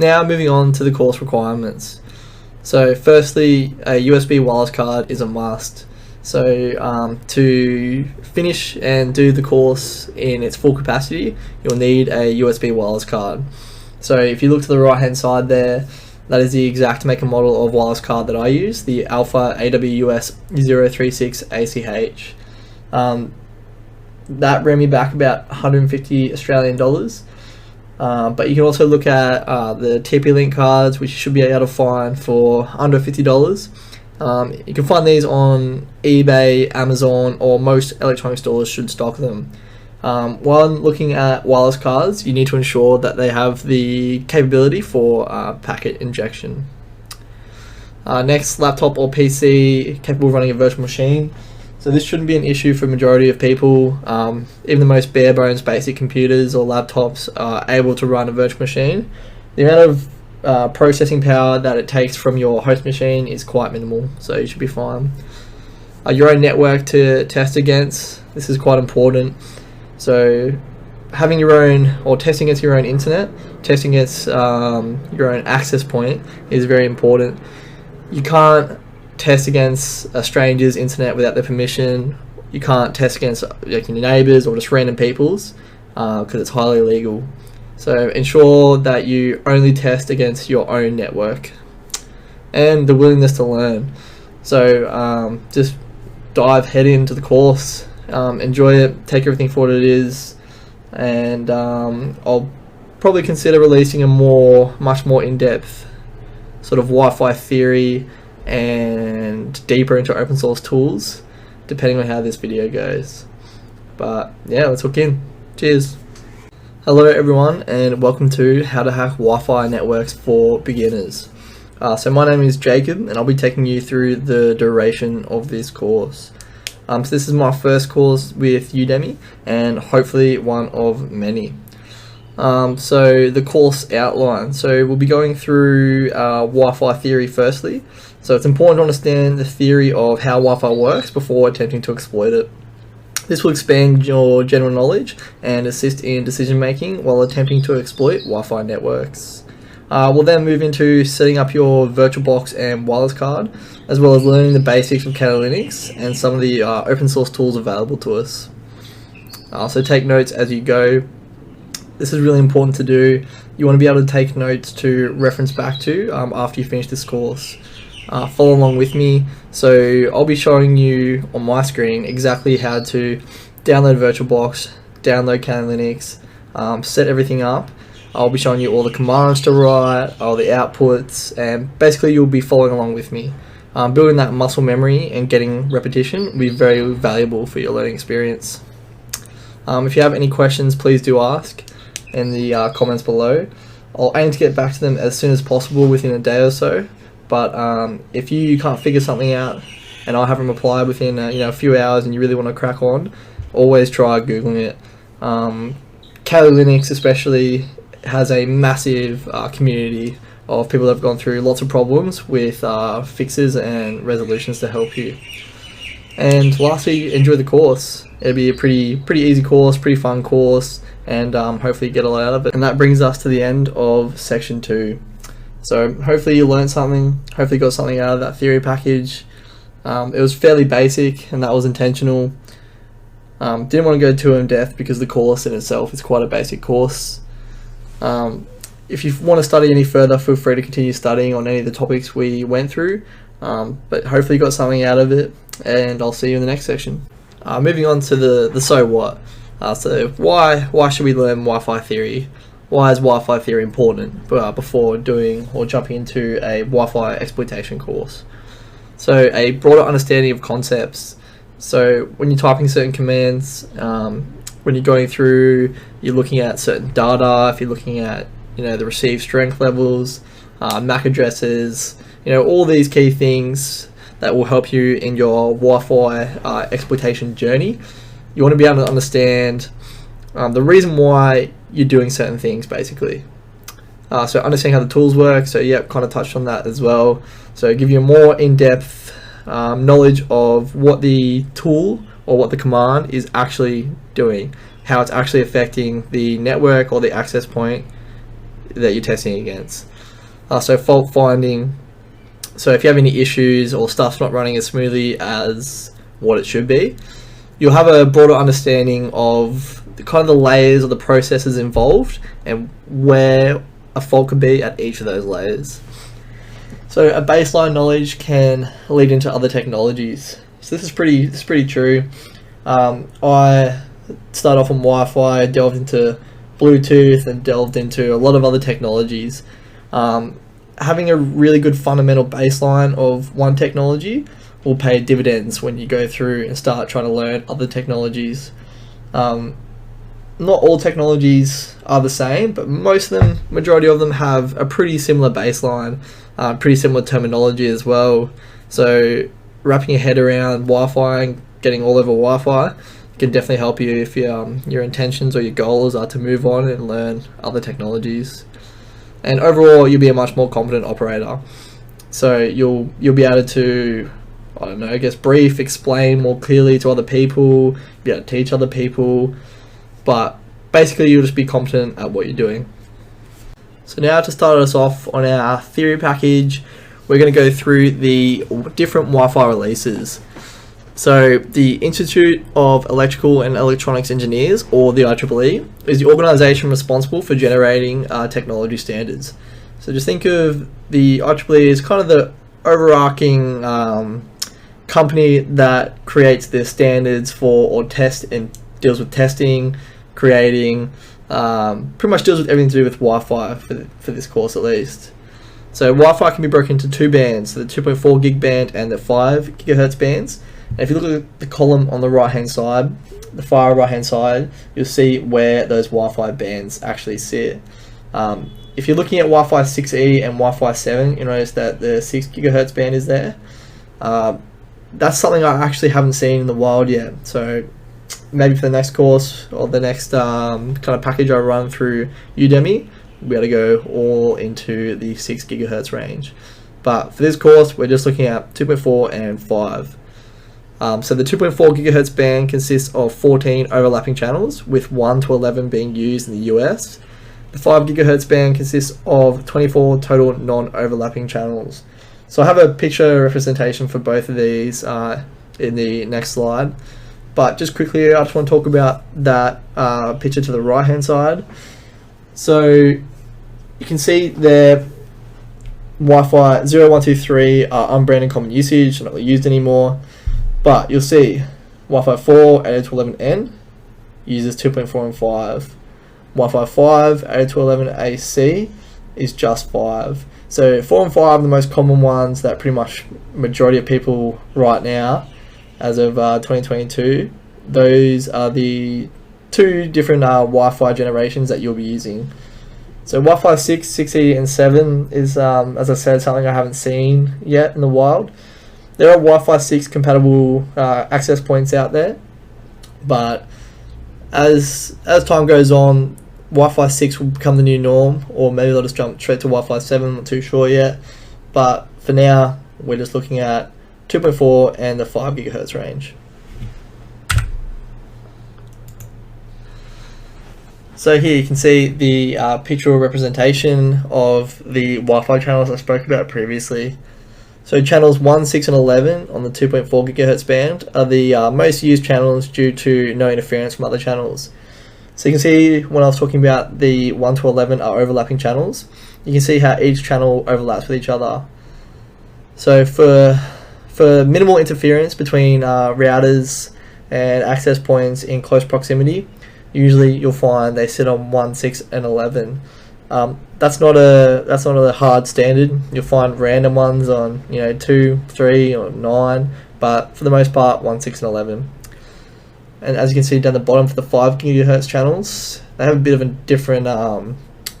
Now moving on to the course requirements. So firstly, a USB wireless card is a must. So to finish and do the course in its full capacity, you'll need a USB wireless card. So if you look to the right hand side there, that is the exact make and model of wireless card that I use, the Alpha AWS 036 ACH. That ran me back about 150 Australian dollars. But you can also look at the TP-Link cards, which you should be able to find for under $50. You can find these on eBay, Amazon, or most electronic stores should stock them. While looking at wireless cards, you need to ensure that they have the capability for packet injection. Next, laptop or PC capable of running a virtual machine. So this shouldn't be an issue for the majority of people. Even the most bare bones basic computers or laptops are able to run a virtual machine. The amount of processing power that it takes from your host machine is quite minimal, so you should be fine. Your own network to test against, this is quite important. So having your own, or testing against your own internet, testing against your own access point is very important. You can't test against a stranger's internet without their permission. You can't test against like your neighbours or just random people's because it's highly illegal. So ensure that you only test against your own network. And the willingness to learn. So just dive head into the course, enjoy it, take everything for what it is, and I'll probably consider releasing a much more in-depth sort of Wi-Fi theory and deeper into open source tools, depending on how this video goes. But yeah, let's hook in. Cheers. Hello everyone, and welcome to How to Hack Wi-Fi Networks for Beginners. So my name is Jacob, and I'll be taking you through the duration of this course. So this is my first course with Udemy, and hopefully one of many. So the course outline. So we'll be going through Wi-Fi theory firstly. So it's important to understand the theory of how Wi-Fi works before attempting to exploit it. This will expand your general knowledge and assist in decision making while attempting to exploit Wi-Fi networks. We'll then move into setting up your VirtualBox and wireless card, as well as learning the basics of kernel Linux and some of the open source tools available to us. So take notes as you go. This is really important to do. You want to be able to take notes to reference back to after you finish this course. Follow along with me. So I'll be showing you on my screen exactly how to download VirtualBox, download kernel Linux, set everything up. I'll be showing you all the commands to write, all the outputs, and basically you'll be following along with me. Building that muscle memory and getting repetition will be very valuable for your learning experience. If you have any questions, please do ask in the comments below. I'll aim to get back to them as soon as possible within a day or so. But if you can't figure something out and I haven't replied within a few hours and you really want to crack on, always try Googling it. Kali Linux especially has a massive community of people that have gone through lots of problems with fixes and resolutions to help you. And lastly, enjoy the course. It'll be a pretty easy course, pretty fun course, and hopefully you get a lot out of it. And that brings us to the end of section 2. So hopefully you learned something, hopefully you got something out of that theory package. It was fairly basic, and that was intentional. Didn't want to go too in depth because the course in itself is quite a basic course. If you want to study any further, feel free to continue studying on any of the topics we went through, but hopefully you got something out of it, and I'll see you in the next section. Moving on to the so what. So why should we learn Wi-Fi theory? Why is Wi-Fi theory important before doing or jumping into a Wi-Fi exploitation course? So a broader understanding of concepts. So when you're typing certain commands, when you're going through, you're looking at certain data, if you're looking at the receive strength levels, MAC addresses, all these key things that will help you in your Wi-Fi exploitation journey. You want to be able to understand the reason why you're doing certain things, basically. So understanding how the tools work. So yeah, kind of touched on that as well. So give you a more in-depth knowledge of what the tool or what the command is actually doing, how it's actually affecting the network or the access point that you're testing against. So fault finding. So if you have any issues or stuff's not running as smoothly as what it should be, you'll have a broader understanding of the kind of the layers or the processes involved and where a fault could be at each of those layers. So a baseline knowledge can lead into other technologies. So this is pretty true. I started off on Wi-Fi, delved into Bluetooth, and delved into a lot of other technologies. Having a really good fundamental baseline of one technology will pay dividends when you go through and start trying to learn other technologies. Not all technologies are the same, but majority of them have a pretty similar baseline, pretty similar terminology as well. So wrapping your head around Wi-Fi and getting all over Wi-Fi can definitely help you if your intentions or your goals are to move on and learn other technologies. And overall, you'll be a much more competent operator. So you'll be able to, I don't know, I guess brief, explain more clearly to other people, be able to teach other people, but basically you'll just be competent at what you're doing. So now to start us off on our theory package, we're going to go through the different Wi-Fi releases. So the Institute of Electrical and Electronics Engineers, or the IEEE, is the organisation responsible for generating technology standards. So just think of the IEEE as kind of the overarching company that creates the standards for or test and deals with testing, creating, pretty much deals with everything to do with Wi-Fi for this course at least. So Wi-Fi can be broken into two bands, so the 2.4 gig band and the 5 gigahertz bands. And if you look at the column on the right hand side, the far right hand side, you'll see where those Wi-Fi bands actually sit. If you're looking at Wi-Fi 6E and Wi-Fi 7, you notice that the 6 gigahertz band is there. That's something I actually haven't seen in the wild yet. So maybe for the next course or the next kind of package I run through Udemy, we'll be able to go all into the 6 gigahertz range. But for this course, we're just looking at 2.4 and 5. So the 2.4 gigahertz band consists of 14 overlapping channels, with 1 to 11 being used in the US. The 5 gigahertz band consists of 24 total non-overlapping channels. So I have a picture representation for both of these in the next slide. But just quickly, I just want to talk about that picture to the right hand side. So you can see there Wi-Fi 0, 1, 2, 3 are unbranded common usage, not really used anymore. But you'll see Wi-Fi 4 802.11n uses 2.4 and 5. Wi-Fi 5 802.11 AC is just 5. So 4 and 5 are the most common ones that pretty much majority of people right now, as of 2022, those are the two different Wi-Fi generations that you'll be using. So Wi-Fi 6, 6E and 7 is, as I said, something I haven't seen yet in the wild. There are Wi-Fi 6 compatible access points out there, but as time goes on, Wi-Fi 6 will become the new norm, or maybe they'll just jump straight to Wi-Fi 7, I'm not too sure yet. But for now, we're just looking at 2.4 and the 5 gigahertz range. So here you can see the pictorial representation of the Wi-Fi channels I spoke about previously. So channels 1, 6 and 11 on the 2.4 gigahertz band are the most used channels due to no interference from other channels. So you can see when I was talking about the 1 to 11 are overlapping channels, you can see how each channel overlaps with each other. So for minimal interference between routers and access points in close proximity, usually you'll find they sit on 1, 6 and 11. That's not a hard standard. You'll find random ones on 2, 3 or 9, but for the most part 1, 6 and 11. And as you can see down the bottom for the 5 gigahertz channels, they have a bit of a different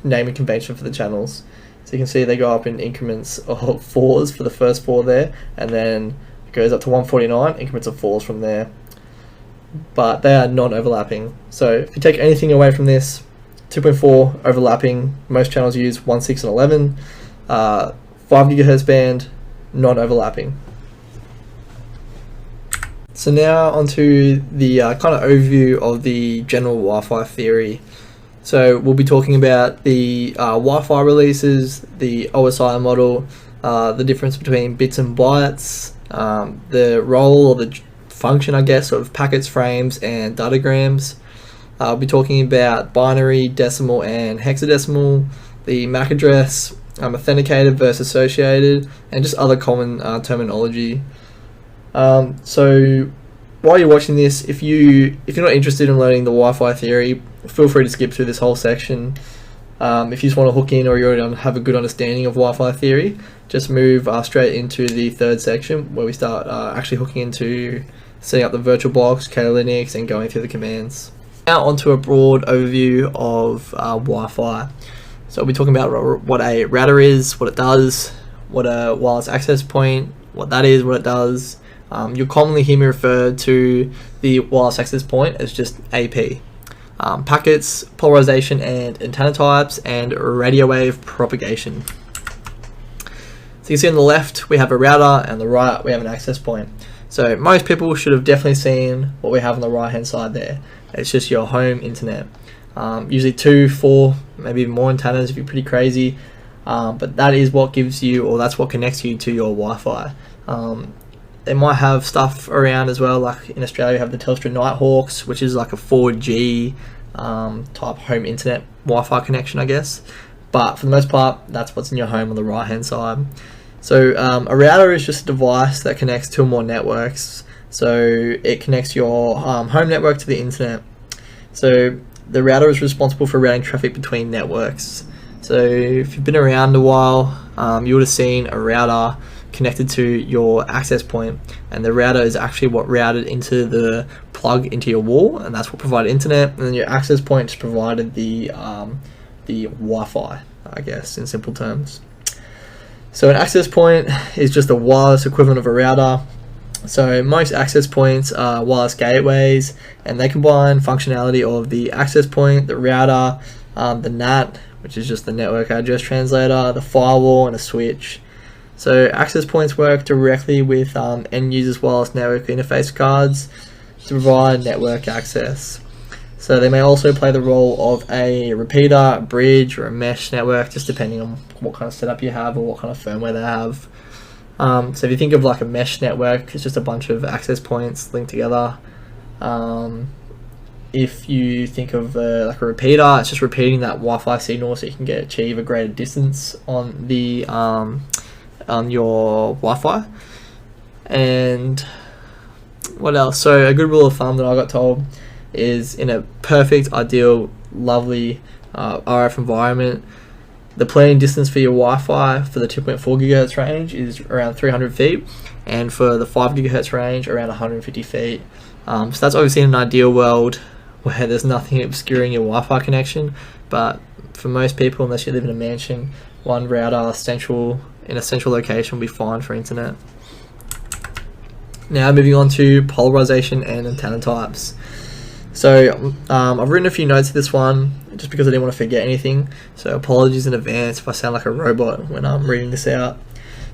naming convention for the channels. So you can see they go up in increments of 4s for the first 4 there, and then it goes up to 149, increments of 4s from there. But they are non-overlapping. So if you take anything away from this, 2.4 overlapping, most channels use 1, 6 and 11, 5 gigahertz band, non-overlapping. So now onto the kind of overview of the general Wi-Fi theory. So we'll be talking about the Wi-Fi releases, the OSI model, the difference between bits and bytes, the role or the function, I guess, of packets, frames, and datagrams. I'll be talking about binary, decimal, and hexadecimal, the MAC address, authenticated versus associated, and just other common terminology. So while you're watching this, if you're not interested in learning the Wi-Fi theory, feel free to skip through this whole section. If you just want to hook in, or you already have a good understanding of Wi-Fi theory, just move straight into the third section where we start actually hooking into setting up the virtual box, Kali Linux, and going through the commands. Now onto a broad overview of Wi-Fi. So we'll be talking about what a router is, what it does, what a wireless access point, what that is, what it does. You'll commonly hear me refer to the wireless access point as just AP. Packets, polarization and antenna types, and radio wave propagation. So you can see on the left we have a router, and on the right we have an access point. So most people should have definitely seen what we have on the right hand side there. It's just your home internet. Usually 2, 4, maybe even more antennas if you're pretty crazy. But that is what gives you, or that's what connects you to your Wi-Fi. They might have stuff around as well, like in Australia you have the Telstra Nighthawks, which is like a 4G type home internet Wi-Fi connection, I guess. But for the most part, that's what's in your home on the right hand side. So a router is just a device that connects two or more networks. So it connects your home network to the internet. So the router is responsible for routing traffic between networks. So if you've been around a while, you would have seen a router connected to your access point, and the router is actually what routed into the plug into your wall, and that's what provided internet, and then your access point just provided the Wi-Fi, I guess, in simple terms. So an access point is just a wireless equivalent of a router. So most access points are wireless gateways, and they combine functionality of the access point, the router, the NAT, which is just the network address translator, the firewall, and a switch. So access points work directly with end users' wireless network interface cards to provide network access. So they may also play the role of a repeater, a bridge, or a mesh network, just depending on what kind of setup you have or what kind of firmware they have. So if you think of like a mesh network, it's just a bunch of access points linked together. If you think of like a repeater, it's just repeating that Wi-Fi signal so you can achieve a greater distance on the on your Wi-Fi. And what else? So a good rule of thumb that I got told is, in a perfect, ideal, lovely RF environment, the planning distance for your Wi-Fi for the 2.4 GHz range is around 300 feet, and for the 5 GHz range around 150 feet. So that's obviously in an ideal world where there's nothing obscuring your Wi-Fi connection, but for most people, unless you live in a mansion, one router in a central location will be fine for internet. Now moving on to polarization and antenna types. So I've written a few notes for this one just because I didn't want to forget anything, so apologies in advance if I sound like a robot when I'm reading this out.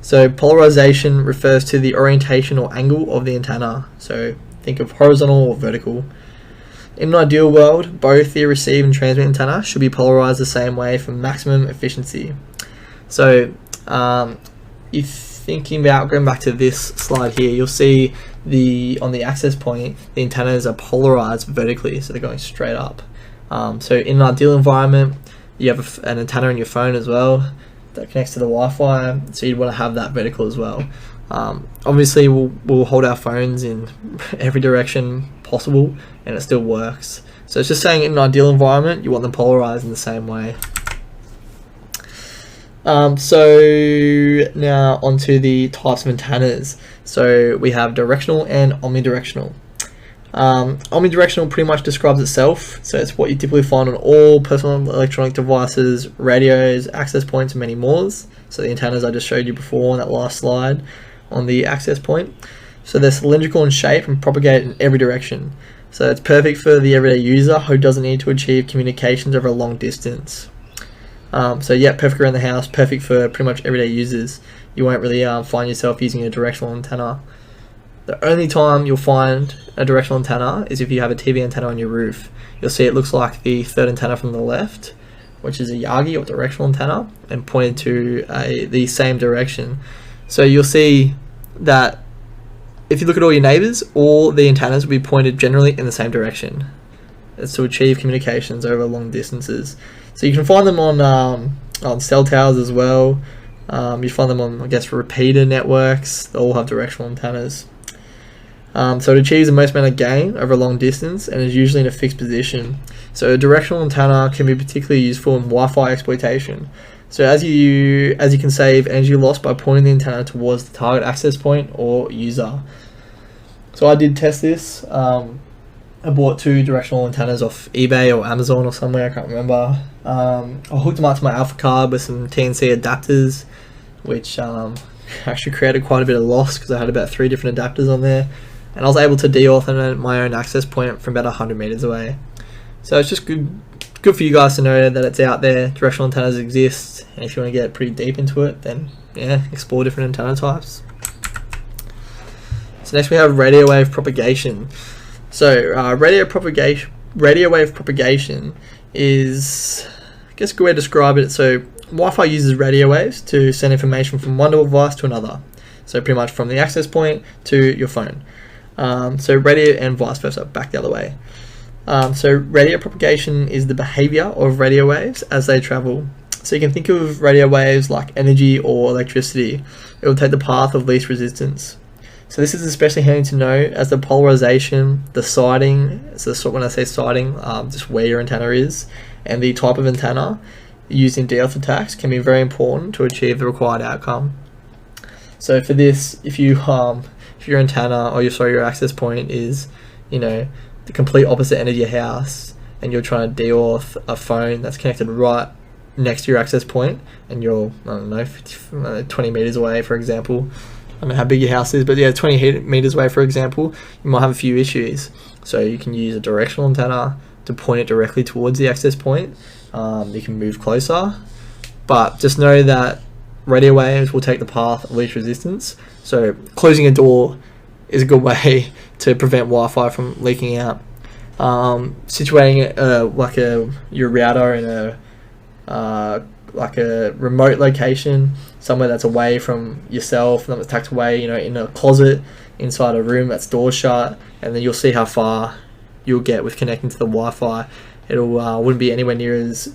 So polarization refers to the orientation or angle of the antenna, so think of horizontal or vertical. In an ideal world, both the receive and transmit antenna should be polarized the same way for maximum efficiency. So if thinking about going back to this slide here, you'll see on the access point, the antennas are polarized vertically, so they're going straight up. So in an ideal environment, you have an antenna in your phone as well that connects to the Wi-Fi, so you'd want to have that vertical as well. Obviously we'll hold our phones in every direction possible and it still works. So it's just saying in an ideal environment you want them polarized in the same way. So now onto the types of antennas. So we have directional and omnidirectional. Omnidirectional pretty much describes itself, so it's what you typically find on all personal electronic devices, radios, access points, and many more. So the antennas I just showed you before on that last slide on the access point. So they're cylindrical in shape and propagate in every direction. So it's perfect for the everyday user who doesn't need to achieve communications over a long distance. So yeah, perfect around the house, perfect for pretty much everyday users. You won't really find yourself using a directional antenna. The only time you'll find a directional antenna is if you have a TV antenna on your roof. You'll see it looks like the third antenna from the left, which is a Yagi or directional antenna, and pointed to the same direction. So you'll see that if you look at all your neighbors, all the antennas will be pointed generally in the same direction. It's to achieve communications over long distances. So you can find them on cell towers as well. You find them on, I guess, repeater networks. They all have directional antennas. So it achieves the most amount of gain over a long distance and is usually in a fixed position. So a directional antenna can be particularly useful in Wi-Fi exploitation. So as you can save energy loss by pointing the antenna towards the target access point or user. So I did test this. I bought 2 directional antennas off eBay or Amazon or somewhere, I can't remember. I hooked them up to my Alpha card with some TNC adapters, which actually created quite a bit of loss because I had about 3 different adapters on there. And I was able to de-authenticate my own access point from about 100 meters away. So it's just good for you guys to know that it's out there. Directional antennas exist, and if you want to get pretty deep into it, then yeah, explore different antenna types. So next we have radio wave propagation. So radio wave propagation is, I guess, a good way to describe it. So Wi-Fi uses radio waves to send information from one device to another. So pretty much from the access point to your phone. So radio and vice versa, back the other way. So radio propagation is the behavior of radio waves as they travel. So you can think of radio waves like energy or electricity. It will take the path of least resistance. So this is especially handy to know as the polarization, the sighting, so when I say sighting, just where your antenna is, and the type of antenna used in DDoS attacks can be very important to achieve the required outcome. So for this, if your antenna or your access point is, the complete opposite end of your house, and you're trying to deauth a phone that's connected right next to your access point, and you're, I don't know, 20 meters away, for example. I don't know how big your house is, but yeah, 20 meters away, for example, you might have a few issues. So you can use a directional antenna to point it directly towards the access point. You can move closer, but just know that radio waves will take the path of least resistance. So closing a door is a good way to prevent Wi-Fi from leaking out. Situating it your router in a remote location, somewhere that's away from yourself, not tucked away, in a closet inside a room that's door shut, and then you'll see how far you'll get with connecting to the Wi-Fi. It'll wouldn't be anywhere near as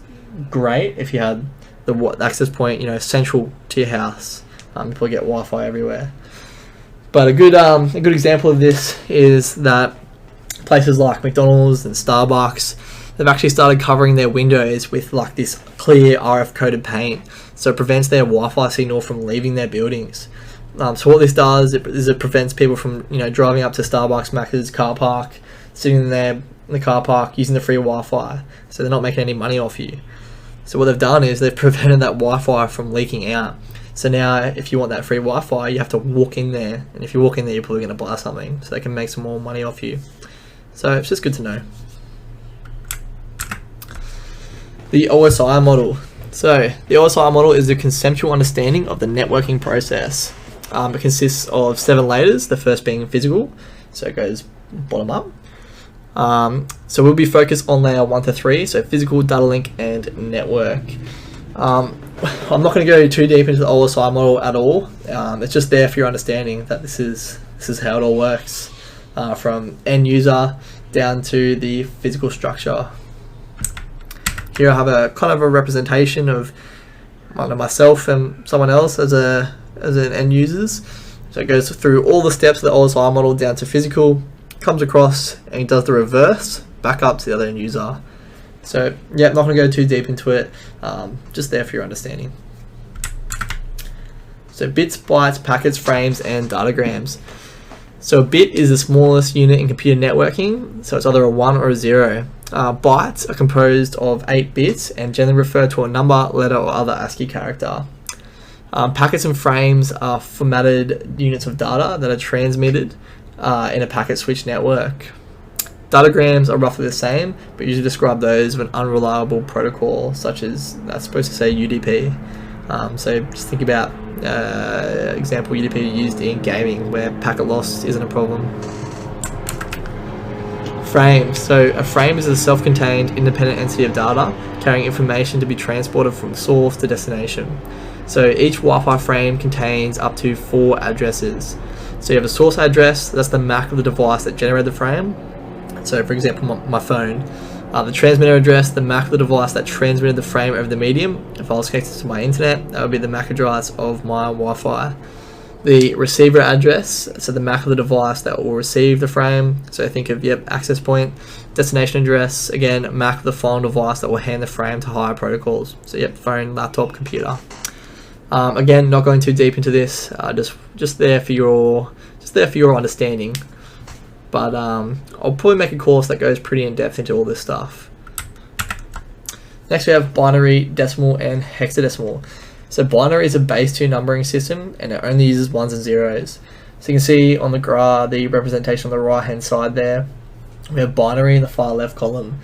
great if you had the access point, central to your house. You probably get Wi-Fi everywhere. But a good example of this is that places like McDonald's and Starbucks, they've actually started covering their windows with like this clear RF coated paint, so it prevents their Wi-Fi signal from leaving their buildings. So what this does is it prevents people from driving up to Starbucks, Macca's car park, sitting there in the car park using the free Wi-Fi, so they're not making any money off you. So what they've done is they've prevented that Wi-Fi from leaking out. So now if you want that free Wi-Fi, you have to walk in there, and if you walk in there, you're probably going to buy something, so they can make some more money off you. So it's just good to know. The OSI model. So the OSI model is a conceptual understanding of the networking process. It consists of 7 layers, the first being physical, so it goes bottom up. So we'll be focused on layer 1 to 3, so physical, data link, and network. I'm not going to go too deep into the OSI model at all. It's just there for your understanding that this is how it all works, from end user down to the physical structure. Here I have a kind of a representation of myself and someone else as an end users. So it goes through all the steps of the OSI model down to physical, comes across and does the reverse back up to the other end user. So yeah, not going to go too deep into it, just there for your understanding. So bits, bytes, packets, frames, and datagrams. So a bit is the smallest unit in computer networking, so it's either a 1 or a 0. Bytes are composed of 8 bits and generally refer to a number, letter, or other ASCII character. Packets and frames are formatted units of data that are transmitted in a packet switch network. Datagrams are roughly the same, but usually describe those of an unreliable protocol, such as, that's supposed to say UDP. So just think about example UDP used in gaming where packet loss isn't a problem. Frame. So a frame is a self-contained independent entity of data carrying information to be transported from source to destination. So each Wi-Fi frame contains up to 4 addresses. So you have a source address, that's the MAC of the device that generated the frame. So for example, my phone. The transmitter address, the MAC of the device that transmitted the frame over the medium. If I was connected to my internet, that would be the MAC address of my Wi-Fi. The receiver address, so the MAC of the device that will receive the frame. So think of, access point. Destination address, again, MAC of the final device that will hand the frame to higher protocols. So phone, laptop, computer. Again, not going too deep into this, just there for your understanding. But I'll probably make a course that goes pretty in depth into all this stuff. Next we have binary, decimal, and hexadecimal. So binary is a base 2 numbering system, and it only uses 1s and 0s. So you can see on the graph, the representation on the right hand side there, we have binary in the far left column.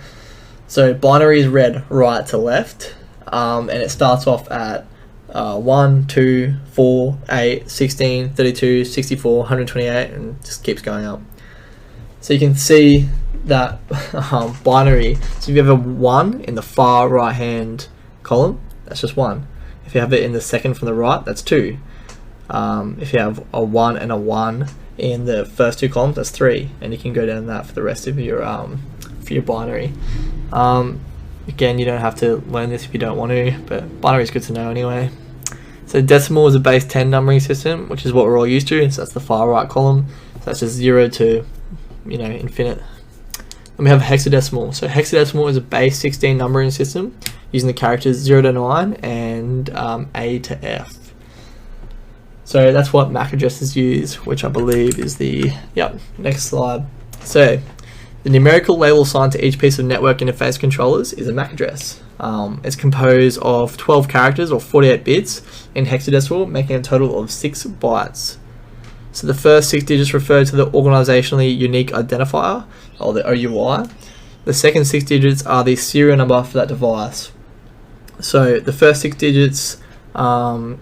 So binary is read right to left, and it starts off at 1, 2, 4, 8, 16, 32, 64, 128, and just keeps going up. So you can see that binary, so if you have a 1 in the far right hand column, that's just 1. If you have it in the second from the right, that's 2. If you have a 1 and a 1 in the first 2 columns, that's 3, and you can go down that for the rest of your binary. Again, you don't have to learn this if you don't want to, but binary is good to know anyway. So decimal is a base 10 numbering system, which is what we're all used to, so that's the far right column. So that's just 0 to infinite. And we have hexadecimal. So hexadecimal is a base 16 numbering system using the characters 0 to 9 and A to F. So that's what MAC addresses use, which I believe is the next slide. So the numerical label assigned to each piece of network interface controllers is a MAC address. It's composed of 12 characters or 48 bits in hexadecimal, making a total of 6 bytes. So the first 6 digits refer to the organizationally unique identifier, or the OUI. The second 6 digits are the serial number for that device. So the first 6 digits, I'll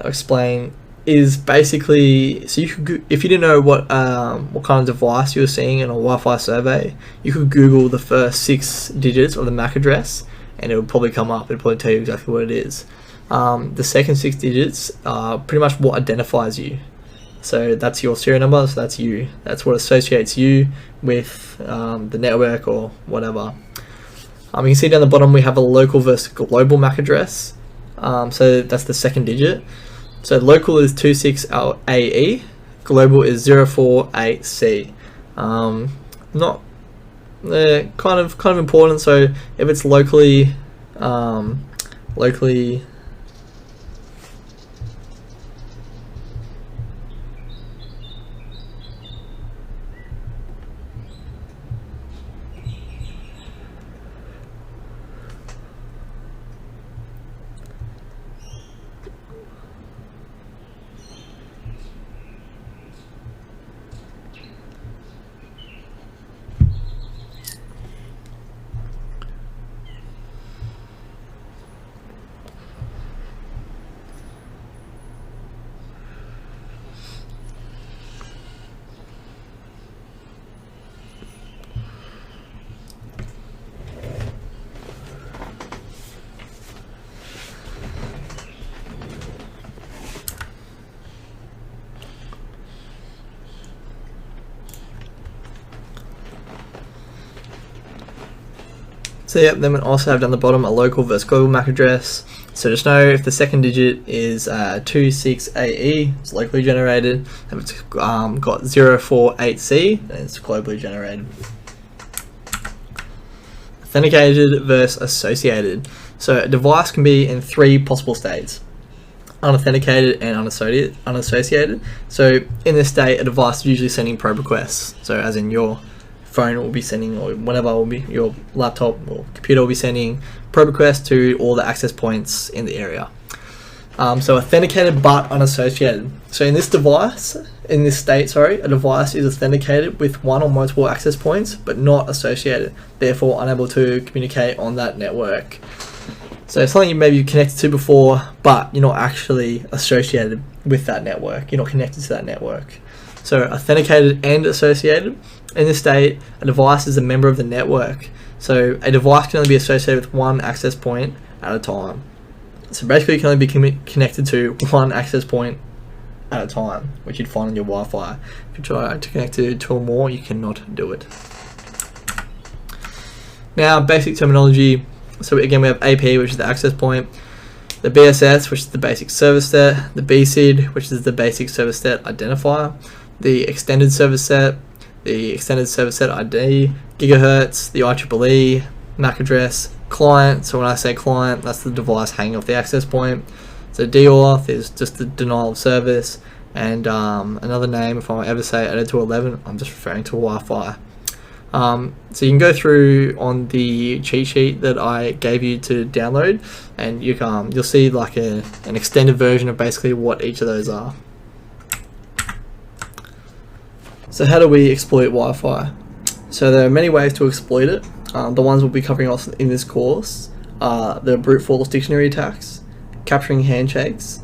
explain, is basically, so you could, if you didn't know what kind of device you were seeing in a Wi-Fi survey, you could Google the first 6 digits of the MAC address, and it would probably come up. It'll probably tell you exactly what it is. The second 6 digits are pretty much what identifies you. So that's your serial number, so that's you. That's what associates you with the network or whatever. You can see down the bottom we have a local versus global MAC address. So that's the second digit. So local is 26AE, global is 048C. Not kind of important. So if it's locally So then we also have down the bottom a local versus global MAC address. So just know if the second digit is 26AE, it's locally generated. If it's got 048C, then it's globally generated. Authenticated versus associated. So a device can be in 3 possible states: unauthenticated and unassociated. So in this state, a device is usually sending probe requests. So as in your phone will be sending, or whatever will be, your laptop or computer will be sending probe requests to all the access points in the area. So authenticated but unassociated. So in this state, a device is authenticated with one or multiple access points but not associated, therefore unable to communicate on that network. So something you maybe connected to before, but you're not actually associated with that network. You're not connected to that network. So authenticated and associated. In this state, a device is a member of the network. So a device can only be associated with one access point at a time. So basically you can only be connected to one access point at a time, which you'd find on your Wi-Fi. If you try to connect to two or more, you cannot do it. Now, basic terminology. So again, we have AP, which is the access point, the BSS, which is the basic service set, the BSID, which is the basic service set identifier, the extended service set, the extended service set ID, gigahertz, the IEEE, MAC address, client. So when I say client, that's the device hanging off the access point. So DAuth is just the denial of service, and another name, if I ever say added to 11, I'm just referring to Wi-Fi. So you can go through on the cheat sheet that I gave you to download, and you'll see like an extended version of basically what each of those are. So how do we exploit Wi-Fi? So there are many ways to exploit it. The ones we'll be covering off in this course are the brute force dictionary attacks, capturing handshakes,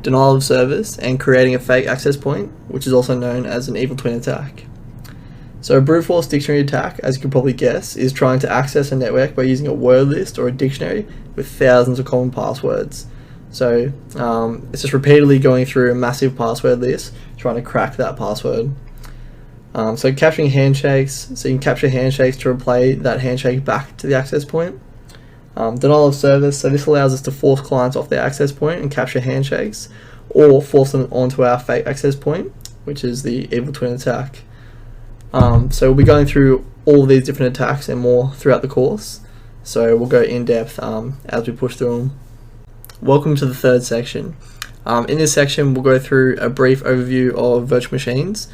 denial of service, and creating a fake access point, which is also known as an evil twin attack. So a brute force dictionary attack, as you can probably guess, is trying to access a network by using a word list or a dictionary with thousands of common passwords. So it's just repeatedly going through a massive password list, trying to crack that password. So capturing handshakes, so you can capture handshakes to replay that handshake back to the access point. Denial of service, so this allows us to force clients off their access point and capture handshakes, or force them onto our fake access point, which is the evil twin attack. So we'll be going through all of these different attacks and more throughout the course, so we'll go in depth as we push through them. Welcome to the third section. In this section we'll go through a brief overview of virtual machines,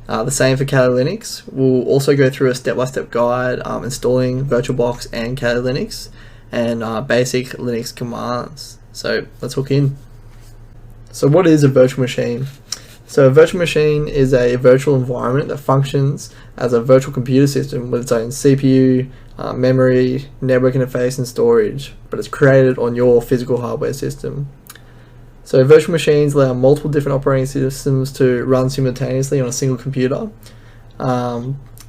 the same for Kali Linux. We'll also go through a step-by-step guide installing VirtualBox and Kali Linux, and basic Linux commands. So let's hook in. So what is a virtual machine? So a virtual machine is a virtual environment that functions as a virtual computer system with its own CPU, memory, network interface and storage, but it's created on your physical hardware system. So virtual machines allow multiple different operating systems to run simultaneously on a single computer.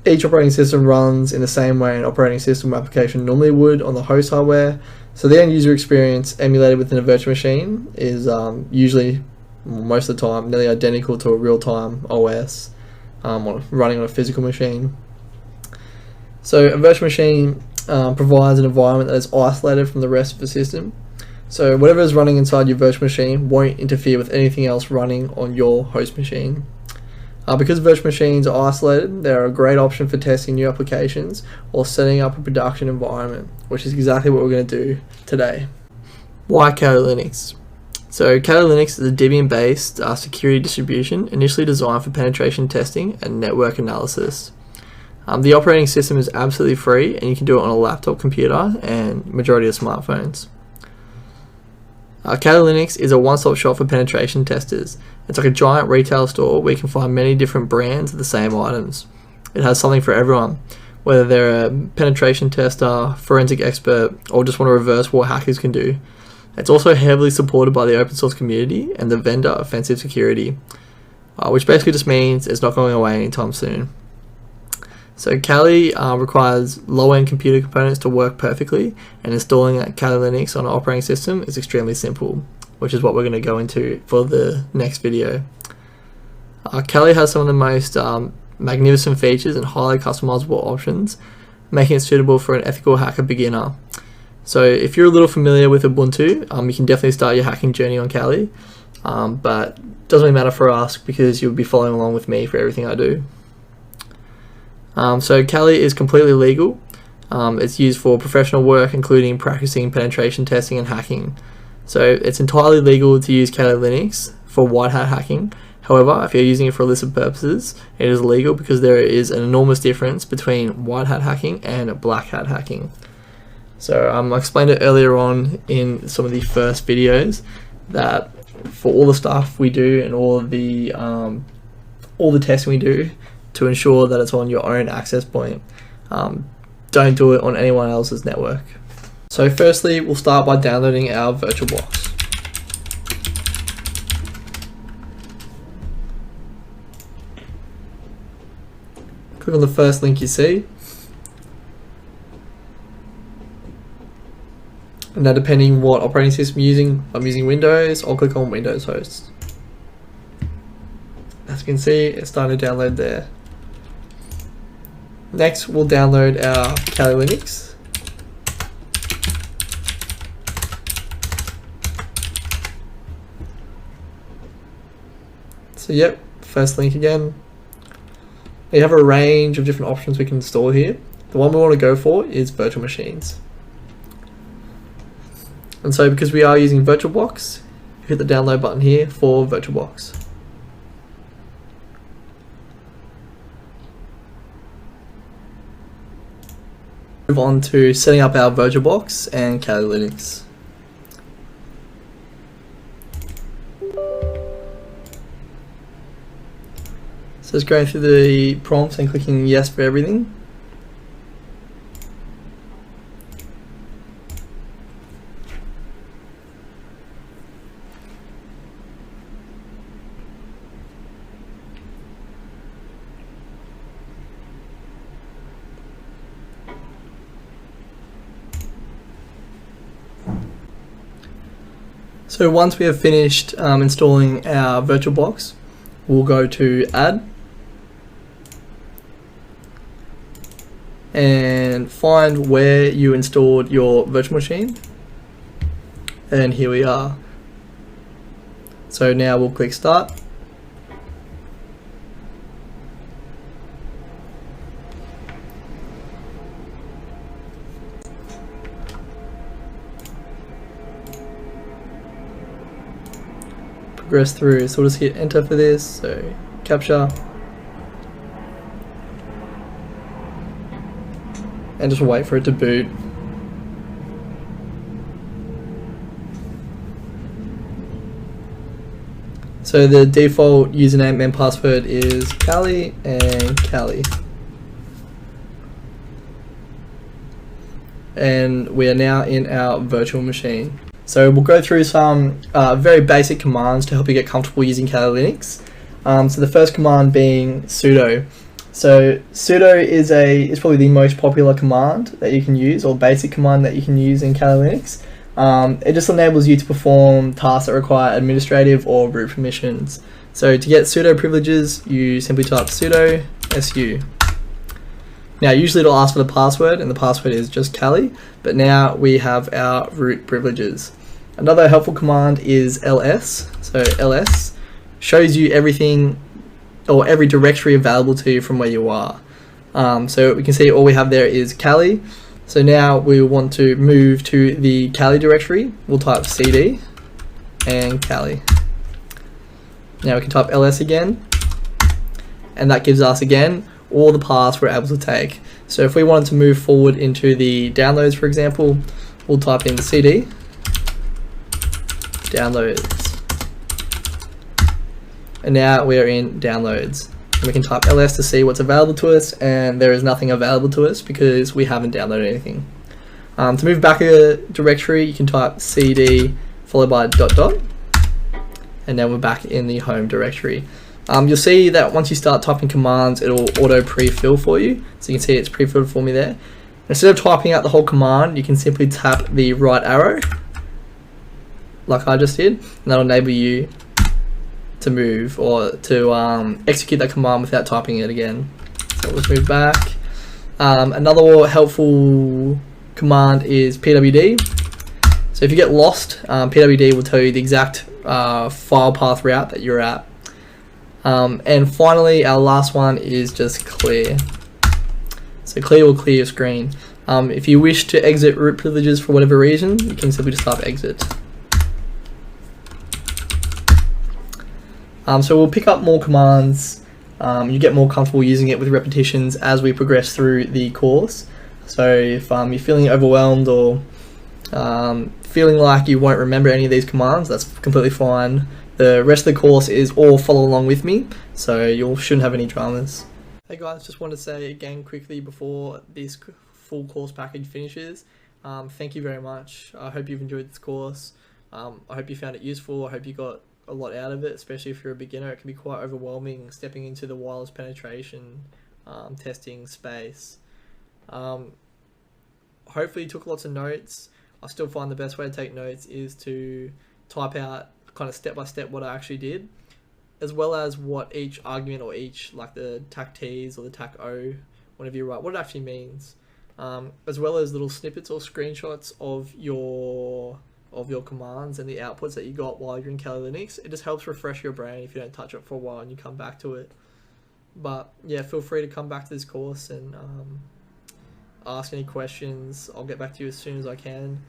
Each operating system runs in the same way an operating system application normally would on the host hardware. So the end user experience emulated within a virtual machine is usually, most of the time, nearly identical to a real-time OS running on a physical machine. So a virtual machine provides an environment that is isolated from the rest of the system. So whatever is running inside your virtual machine won't interfere with anything else running on your host machine. Because virtual machines are isolated, they're a great option for testing new applications or setting up a production environment, which is exactly what we're going to do today. Why Kali Linux? So Kali Linux is a Debian-based security distribution initially designed for penetration testing and network analysis. The operating system is absolutely free, and you can do it on a laptop computer and majority of smartphones. Kali Linux is a one-stop shop for penetration testers. It's like a giant retail store where you can find many different brands of the same items. It has something for everyone, whether they're a penetration tester, forensic expert, or just want to reverse what hackers can do. It's also heavily supported by the open source community and the vendor offensive security, which basically just means it's not going away anytime soon. So Kali requires low-end computer components to work perfectly, and installing Kali Linux on an operating system is extremely simple, which is what we're going to go into for the next video. Kali has some of the most magnificent features and highly customizable options, making it suitable for an ethical hacker beginner. So if you're a little familiar with Ubuntu, you can definitely start your hacking journey on Kali, but it doesn't really matter for us because you'll be following along with me for everything I do. So Kali is completely legal. It's used for professional work, including practicing penetration testing and hacking. So it's entirely legal to use Kali Linux for white hat hacking. However, if you're using it for illicit purposes, it is illegal because there is an enormous difference between white hat hacking and black hat hacking. So I explained it earlier on in some of the first videos that for all the stuff we do and all the testing we do to ensure that it's on your own access point, don't do it on anyone else's network. So firstly, we'll start by downloading our VirtualBox. Click on the first link you see. And now depending what operating system you're using, if I'm using Windows, I'll click on Windows Host. As you can see, it's starting to download there. Next, we'll download our Kali Linux. So yep, first link again. We have a range of different options we can install here. The one we want to go for is virtual machines. And so because we are using VirtualBox, hit the download button here for VirtualBox. Move on to setting up our VirtualBox and Kali Linux. So just going through the prompts and clicking yes for everything. So once we have finished installing our VirtualBox, we'll go to Add and find where you installed your virtual machine, and here we are. So now we'll click Start. Progress through, so we'll just hit enter for this, so capture, and just wait for it to boot. So the default username and password is Kali and Kali. And we are now in our virtual machine. So we'll go through some very basic commands to help you get comfortable using Kali Linux. So the first command being sudo. So sudo is probably the most popular command that you can use, or basic command that you can use in Kali Linux. It just enables you to perform tasks that require administrative or root permissions. So to get sudo privileges, you simply type sudo su. Now usually it'll ask for the password, and the password is just Kali, but now we have our root privileges. Another helpful command is ls. So ls shows you everything, or every directory available to you from where you are. So we can see all we have there is Kali. So now we want to move to the Kali directory. We'll type cd and Kali. Now we can type ls again, and that gives us again all the paths we're able to take. So if we wanted to move forward into the downloads, for example, we'll type in cd downloads, and now we're in downloads. And we can type ls to see what's available to us, and there is nothing available to us because we haven't downloaded anything. To move back a directory, you can type cd followed by ... and then we're back in the home directory. You'll see that once you start typing commands, it'll auto pre-fill for you. So you can see it's pre-filled for me there. Instead of typing out the whole command, you can simply tap the right arrow, like I just did, and that'll enable you to move or to execute that command without typing it again. So let's move back. Another helpful command is pwd. So if you get lost, pwd will tell you the exact file path route that you're at. And finally, our last one is just clear. So clear will clear your screen. If you wish to exit root privileges for whatever reason, you can simply just type exit. So we'll pick up more commands. You get more comfortable using it with repetitions as we progress through the course. So if you're feeling overwhelmed or feeling like you won't remember any of these commands, that's completely fine. The rest of the course is all follow along with me, so you shouldn't have any dramas. Hey guys, just want to say again quickly before this full course package finishes, Thank you very much. I hope you've enjoyed this course. I hope you found it useful. I hope you got a lot out of it, especially if you're a beginner. It can be quite overwhelming stepping into the wireless penetration testing space. Hopefully you took lots of notes. I still find the best way to take notes is to type out kind of step by step what I actually did, as well as what each argument or each, like the TAC T's or the TAC O, whenever you write, what it actually means, as well as little snippets or screenshots of your commands and the outputs that you got while you're in Kali Linux. It just helps refresh your brain if you don't touch it for a while and you come back to it. But yeah, feel free to come back to this course and ask any questions. I'll get back to you as soon as I can.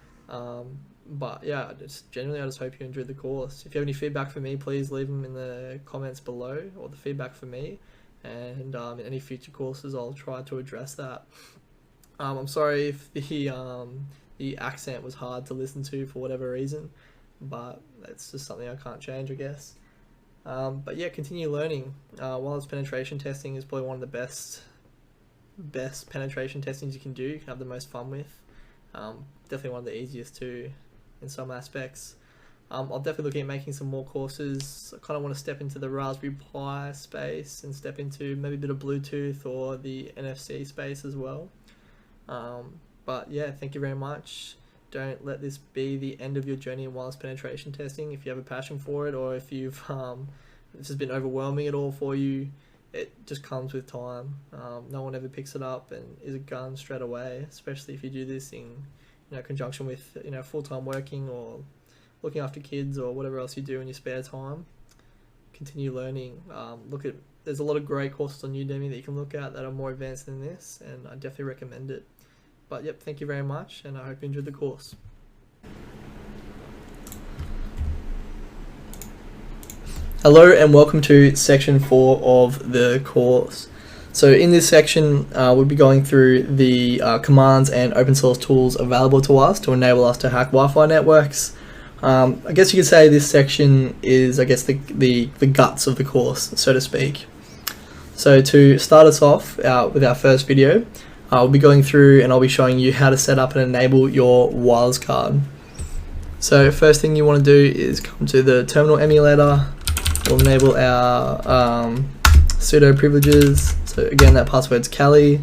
But yeah, generally I just hope you enjoyed the course. If you have any feedback for me, please leave them in the comments below, or the feedback for me, and in any future courses I'll try to address that. I'm sorry if the accent was hard to listen to for whatever reason, but that's just something I can't change, I guess. But yeah, continue learning. Wireless penetration testing is probably one of the best penetration testings you can do. You can have the most fun with. Definitely one of the easiest too, in some aspects. I'll definitely look at making some more courses. I kind of want to step into the Raspberry Pi space and step into maybe a bit of Bluetooth or the NFC space as well. But yeah, thank you very much. Don't let this be the end of your journey in wireless penetration testing. If you have a passion for it, or if you've this has been overwhelming at all for you, it just comes with time. No one ever picks it up and is a gun straight away, especially if you do this in conjunction with full-time working or looking after kids or whatever else you do in your spare time. Continue learning. There's a lot of great courses on Udemy that you can look at that are more advanced than this, and I definitely recommend it. But yep, thank you very much, and I hope you enjoyed the course. Hello and welcome to section 4 of the course. So in this section, we'll be going through the commands and open source tools available to us to enable us to hack Wi-Fi networks. I guess you could say this section is, the guts of the course, so to speak. So to start us off with our first video, we'll be going through and I'll be showing you how to set up and enable your wireless card. So first thing you want to do is come to the terminal emulator. We'll enable our sudo privileges. So again, that password's Kali.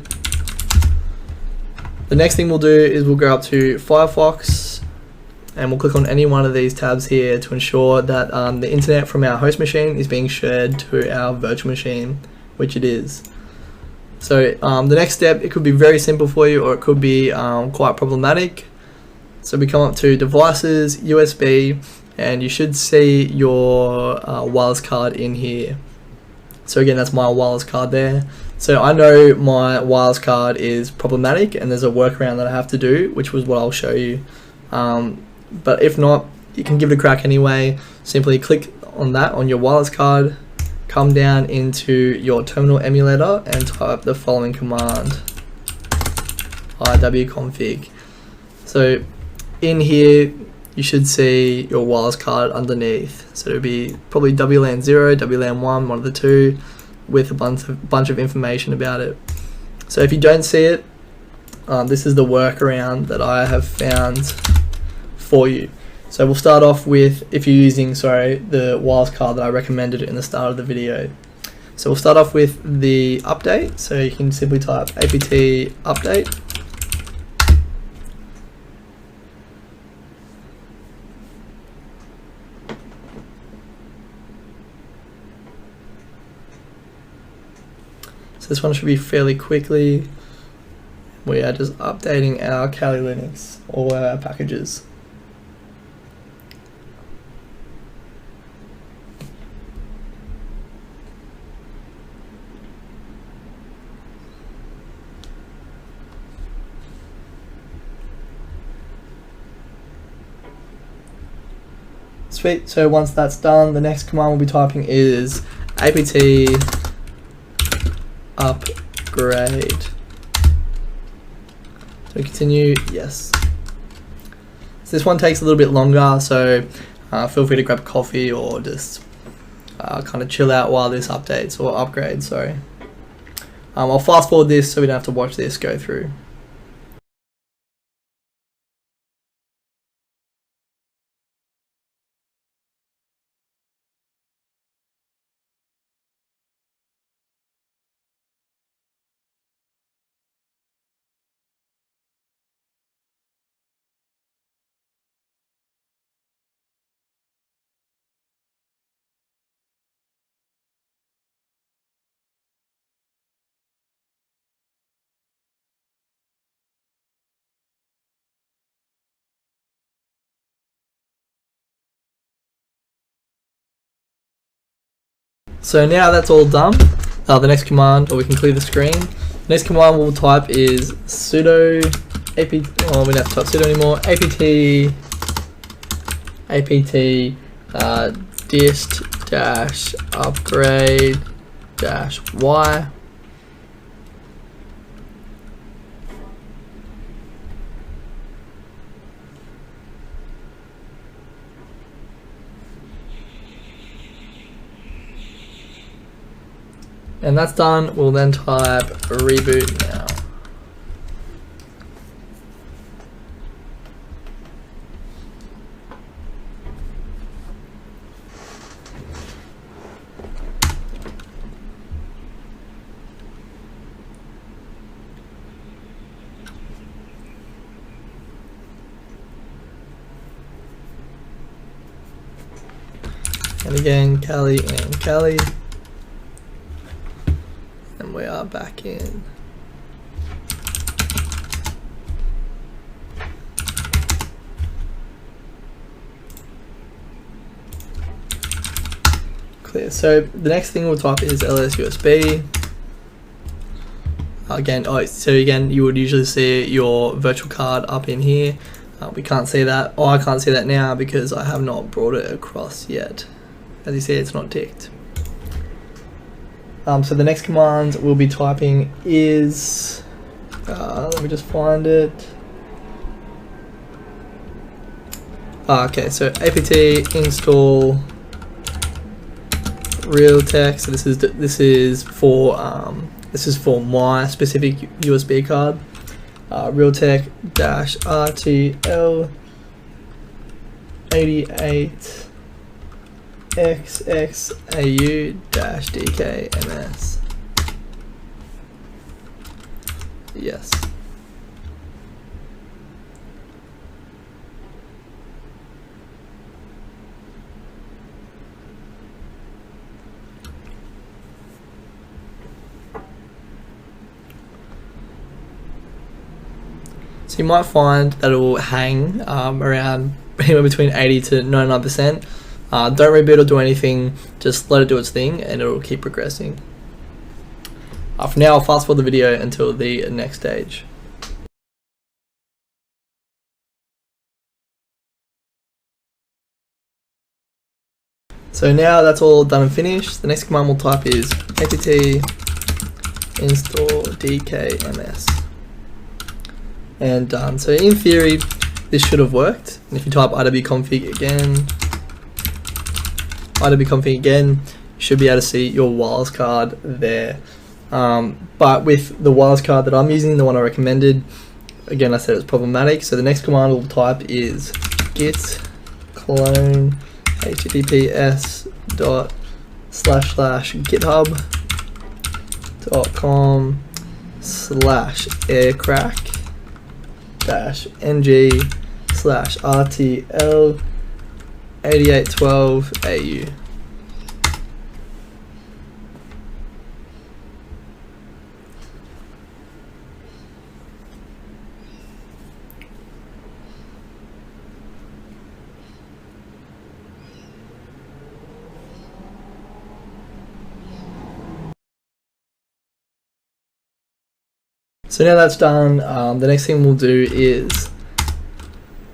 The next thing we'll do is we'll go up to Firefox and we'll click on any one of these tabs here to ensure that the internet from our host machine is being shared to our virtual machine, which it is. So the next step, it could be very simple for you, or it could be quite problematic. So we come up to devices, USB, and you should see your wireless card in here. So again, that's my wireless card there. So I know my wireless card is problematic and there's a workaround that I have to do, which was what I'll show you. But if not, you can give it a crack anyway. Simply click on that on your wireless card, come down into your terminal emulator and type the following command, iwconfig. So in here, you should see your wireless card underneath. So it'll be probably WLAN 0, WLAN 1, one of the two, with a bunch of information about it. So if you don't see it, this is the workaround that I have found for you. So we'll start off with, if you're using, the wireless card that I recommended in the start of the video. So we'll start off with the update. So you can simply type apt update. So this one should be fairly quickly. We are just updating our Kali Linux, all our packages. Sweet, so once that's done, the next command we'll be typing is apt upgrade. So continue, yes. So this one takes a little bit longer, so feel free to grab a coffee or just kind of chill out while this updates, or upgrades, sorry. I'll fast forward this so we don't have to watch this go through. So now that's all done, the next command, or we can clear the screen. The next command we'll type is sudo apt, oh, we don't have to type sudo anymore, apt dist dash upgrade dash y. And that's done. We'll then type reboot now. And again, Kelly and Kelly. And we are back in. Clear. So the next thing we'll type is ls USB. Again, so again, you would usually see your virtual card up in here. We can't see that, or I can't see that now because I have not brought it across yet. As you see, it's not ticked. So the next command we'll be typing is, let me just find it. Okay, so apt install realtek. So this is for my specific USB card. Realtek dash RTL 88 XXAU dash DKMS. Yes. So you might find that it will hang around anywhere between 80 to 99%. Don't reboot or do anything, just let it do its thing and it will keep progressing. For now, I'll fast forward the video until the next stage. So now that's all done and finished. The next command we'll type is apt install DKMS. And done. So in theory, this should have worked. And if you type iwconfig again, you should be able to see your wireless card there. But with the wireless card that I'm using, the one I recommended, again I said it's problematic. So the next command we'll type is git clone https://github.com/aircrack-ng/RTL 8812AU. So now that's done, the next thing we'll do is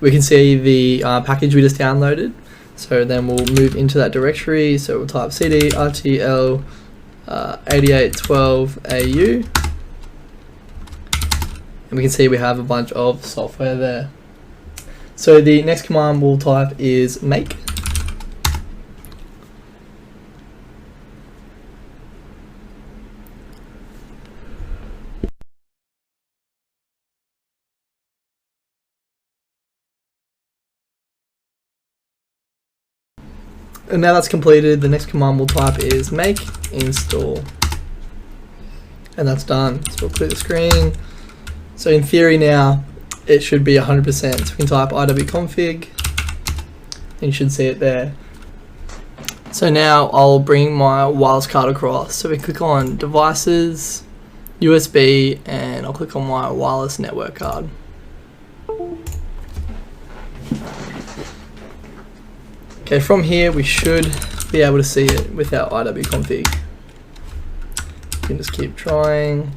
we can see the package we just downloaded. So then we'll move into that directory. So we'll type cd rtl 8812au, and we can see we have a bunch of software there. So the next command we'll type is make. And now that's completed, the next command we'll type is make install. And that's done. So we'll clear the screen. So in theory now, it should be 100%. So we can type iwconfig, and you should see it there. So now I'll bring my wireless card across. So we click on devices, USB, and I'll click on my wireless network card. Okay, from here we should be able to see it without IW config. You can just keep trying.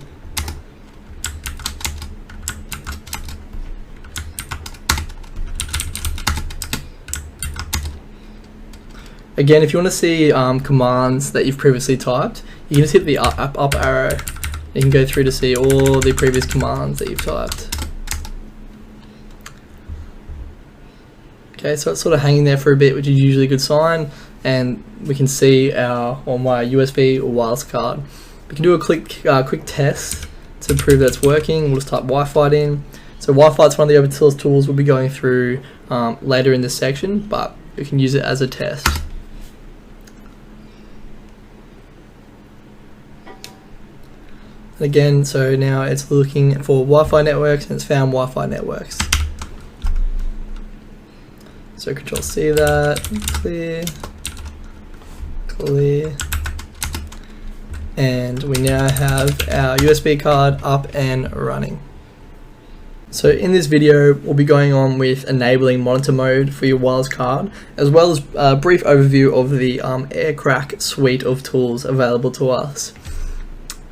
Again, if you want to see commands that you've previously typed, you can just hit the up arrow. You can go through to see all the previous commands that you've typed. Okay, so it's sort of hanging there for a bit, which is usually a good sign, and we can see my USB or wireless card. We can do a quick test to prove that it's working. We'll just type Wi-Fi in. So Wi-Fi is one of the open source tools we'll be going through later in this section, but we can use it as a test. Again, so now it's looking for Wi-Fi networks and it's found Wi-Fi networks. So Control C that, clear, clear, and we now have our USB card up and running. So in this video, we'll be going on with enabling monitor mode for your wireless card, as well as a brief overview of the AirCrack suite of tools available to us.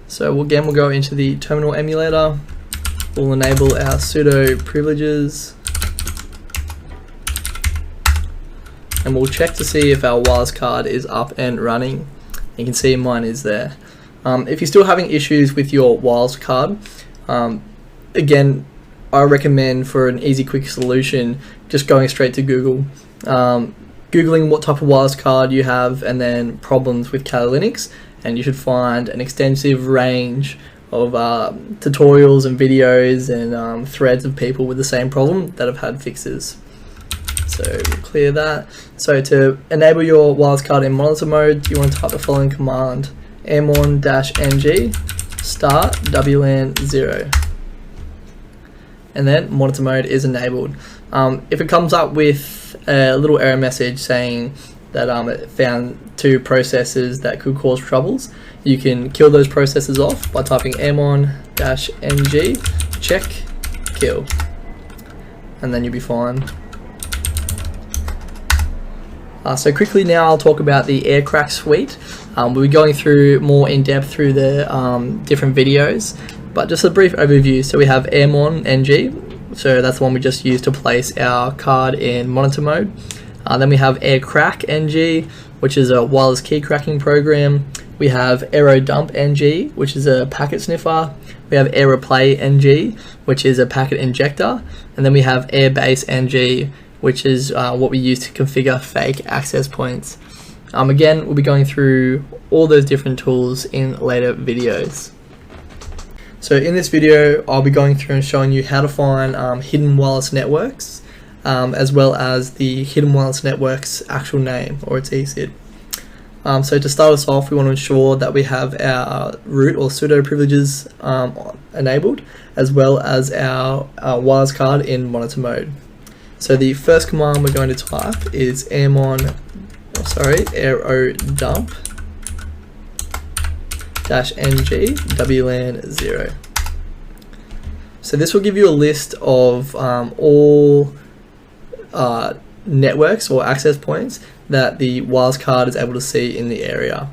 So again, we'll go into the terminal emulator, we'll enable our sudo privileges, and we'll check to see if our wireless card is up and running. You can see mine is there. If you're still having issues with your wireless card, again, I recommend for an easy quick solution just going straight to Google. Googling what type of wireless card you have and then problems with Kali Linux, and you should find an extensive range of tutorials and videos and threads of people with the same problem that have had fixes. So we'll clear that. So to enable your wireless card in monitor mode, you want to type the following command: mmon-ng start WLAN 0, and then monitor mode is enabled. If it comes up with a little error message saying that it found 2 processes that could cause troubles, you can kill those processes off by typing mmon-ng check kill, and then you'll be fine. So quickly now I'll talk about the AirCrack suite. We'll be going through more in depth through the different videos, but just a brief overview. So we have mmon-ng, so that's the one we just used to place our card in monitor mode. Then we have AirCrack-ng, which is a wireless key cracking program. We have AeroDump-ng, which is a packet sniffer. We have AirReplay-ng, which is a packet injector. And then we have Airbase-ng, which is what we use to configure fake access points. Again, we'll be going through all those different tools in later videos. So in this video, I'll be going through and showing you how to find hidden wireless networks, as well as the hidden wireless network's actual name, or its ESID. So to start us off, we want to ensure that we have our root or sudo privileges enabled, as well as our wireless card in monitor mode. So the first command we're going to type is aerodump -ng WLAN 0. So this will give you a list of all networks or access points that the wireless card is able to see in the area.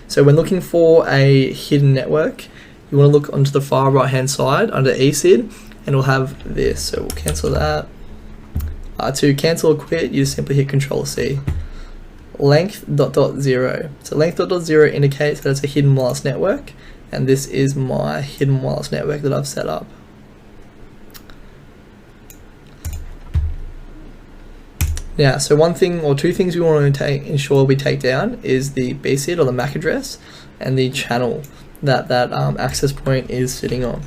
So when looking for a hidden network, you want to look onto the far right hand side under ESID, and we'll have this. So we'll cancel that. To cancel or quit, you just simply hit Control C. Length .0. So length .0 indicates that it's a hidden wireless network, and this is my hidden wireless network that I've set up. Now, so one thing or two things we want to ensure we take down is the BSID or the MAC address and the channel that access point is sitting on.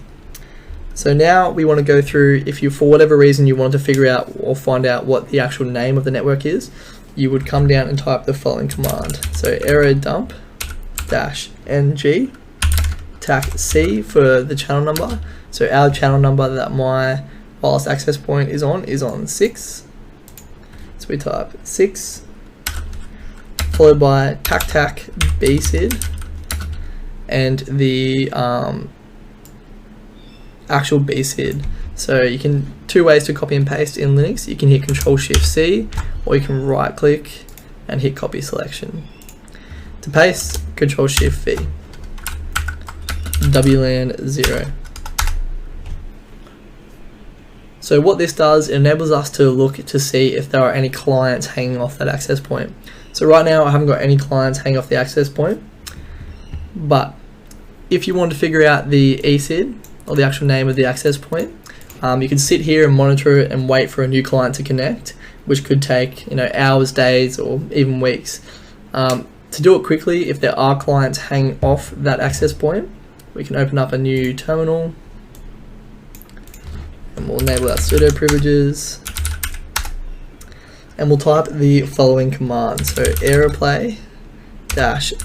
So now we want to go through, if you for whatever reason you want to figure out or find out what the actual name of the network is, you would come down and type the following command. So AeroDump -ng tac C for the channel number. So our channel number that my wireless access point is on 6. So we type 6 followed by tac BSID and the actual BSID. So you can, 2 ways to copy and paste in Linux. You can hit Control Shift C, or you can right click and hit copy selection. To paste, Control Shift V. WLAN 0. So what this does, it enables us to look to see if there are any clients hanging off that access point. So right now I haven't got any clients hanging off the access point, but if you want to figure out the ECID, or the actual name of the access point, you can sit here and monitor it and wait for a new client to connect, which could take hours, days, or even weeks. To do it quickly, if there are clients hanging off that access point, we can open up a new terminal and we'll enable our pseudo privileges and we'll type the following command. So aeroplay -ng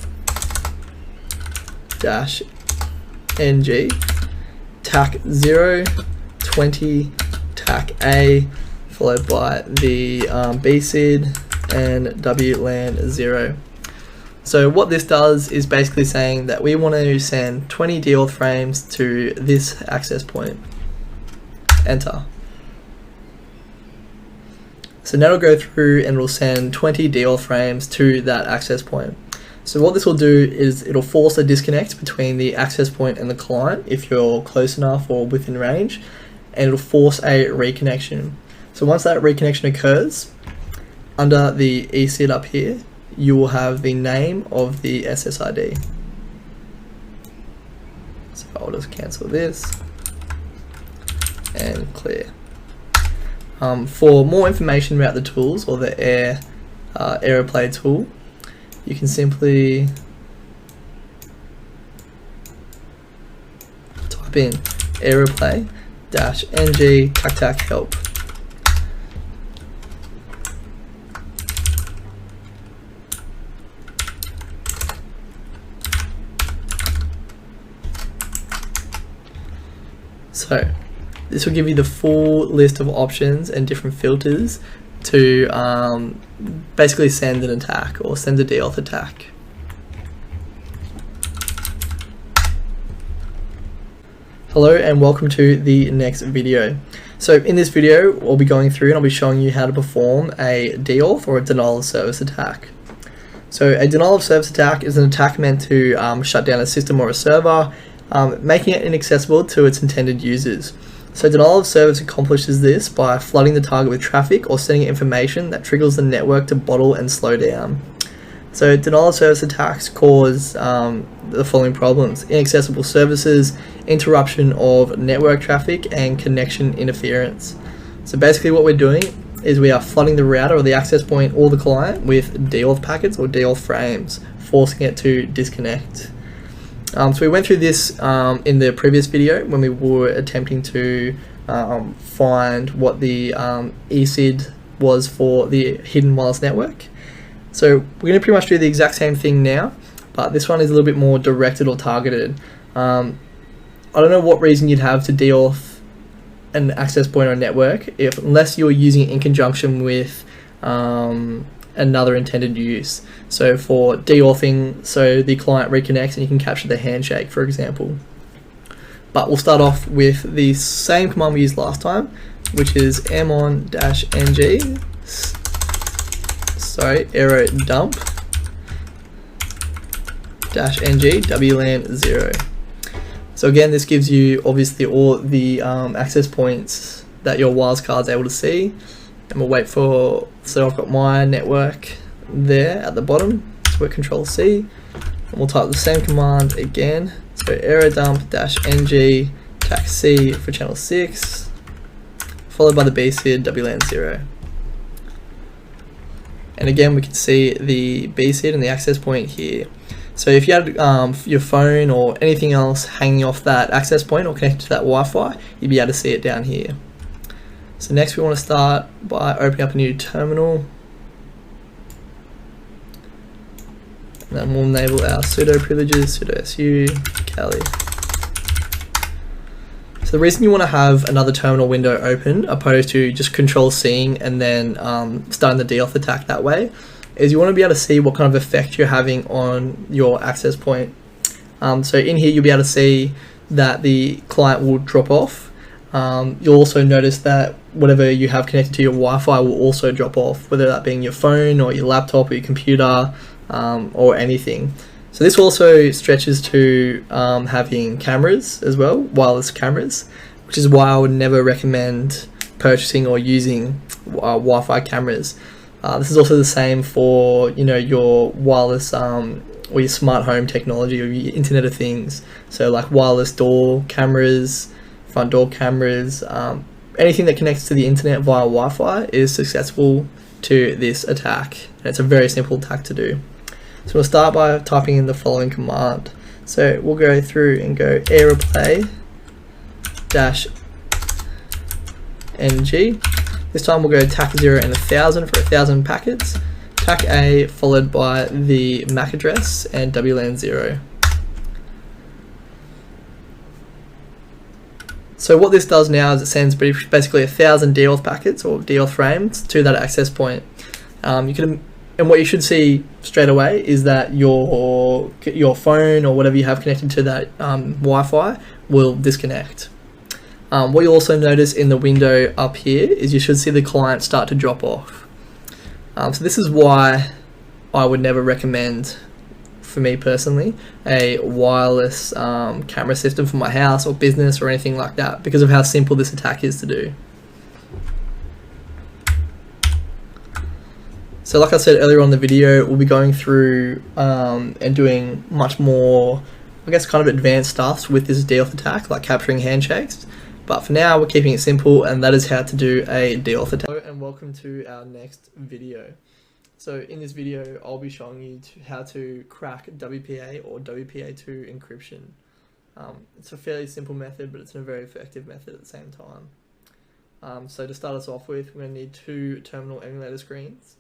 tac 0 20 tac A followed by the BCID and WLAN 0. So what this does is basically saying that we want to send 20 DL frames to this access point. Enter. So now it'll go through and it'll send 20 DL frames to that access point. So what this will do is it'll force a disconnect between the access point and the client if you're close enough or within range, and it'll force a reconnection. So once that reconnection occurs, under the ECID up here, you will have the name of the SSID. So I'll just cancel this and clear. For more information about the tools or the aeroplay tool, you can simply type in aeroplay -ng tac tac help. So this will give you the full list of options and different filters to basically send an attack or send a DOS attack. Hello and welcome to the next video. So in this video we'll be going through and I'll be showing you how to perform a DOS or a denial of service attack. So a denial of service attack is an attack meant to shut down a system or a server, making it inaccessible to its intended users. So denial of service accomplishes this by flooding the target with traffic or sending information that triggers the network to bottle and slow down. So denial of service attacks cause the following problems: inaccessible services, interruption of network traffic, and connection interference. So basically what we're doing is we are flooding the router or the access point or the client with DOS packets or DOS frames, forcing it to disconnect. So we went through this in the previous video when we were attempting to find what the ECID was for the hidden wireless network. So we're going to pretty much do the exact same thing now, but this one is a little bit more directed or targeted. I don't know what reason you'd have to DOS an access point or network unless you're using it in conjunction with another intended use. So for DOSing, so the client reconnects and you can capture the handshake, for example. But we'll start off with the same command we used last time, which is mmon-ng aero dump -ng WLAN 0. So again, this gives you obviously all the access points that your wireless card is able to see. And we'll wait for, so I've got my network there at the bottom, so we're Control C, and we'll type the same command again, so aerodump -ng tac C for channel 6, followed by the BCID WLAN 0. And again we can see the BCID and the access point here. So if you had your phone or anything else hanging off that access point or connected to that Wi-Fi, you'd be able to see it down here. So next we want to start by opening up a new terminal, and then we'll enable our pseudo privileges, sudo su Kali. So the reason you want to have another terminal window open opposed to just Control Cing and then starting the DOS attack that way is you want to be able to see what kind of effect you're having on your access point. So in here you'll be able to see that the client will drop off. You'll also notice that whatever you have connected to your Wi-Fi will also drop off, whether that being your phone or your laptop or your computer. or anything. So this also stretches to having cameras as well, wireless cameras, which is why I would never recommend purchasing or using Wi-Fi cameras. This is also the same for your wireless or your smart home technology or your Internet of Things. So like wireless door cameras, front door cameras, anything that connects to the internet via Wi-Fi is susceptible to this attack. And it's a very simple attack to do. So we'll start by typing in the following command. So we'll go through and go airplay -ng. This time we'll go TAC 0 and 1000 for 1000 packets. TAC A followed by the MAC address and WLAN 0. So what this does now is it sends basically 1000 DAuth packets or DAuth frames to that access point. And what you should see straight away is that your phone or whatever you have connected to that Wi-Fi will disconnect. What you'll also notice in the window up here is you should see the client start to drop off. So this is why I would never recommend, for me personally, a wireless camera system for my house or business or anything like that, because of how simple this attack is to do. So like I said earlier on in the video, we'll be going through and doing much more, I guess, kind of advanced stuff with this DAuth attack, like capturing handshakes. But for now, we're keeping it simple, and that is how to do a DAuth attack. Hello and welcome to our next video. So in this video, I'll be showing you how to crack WPA or WPA2 encryption. It's a fairly simple method, but it's a very effective method at the same time. So to start us off with, we're going to need 2 terminal emulator screens.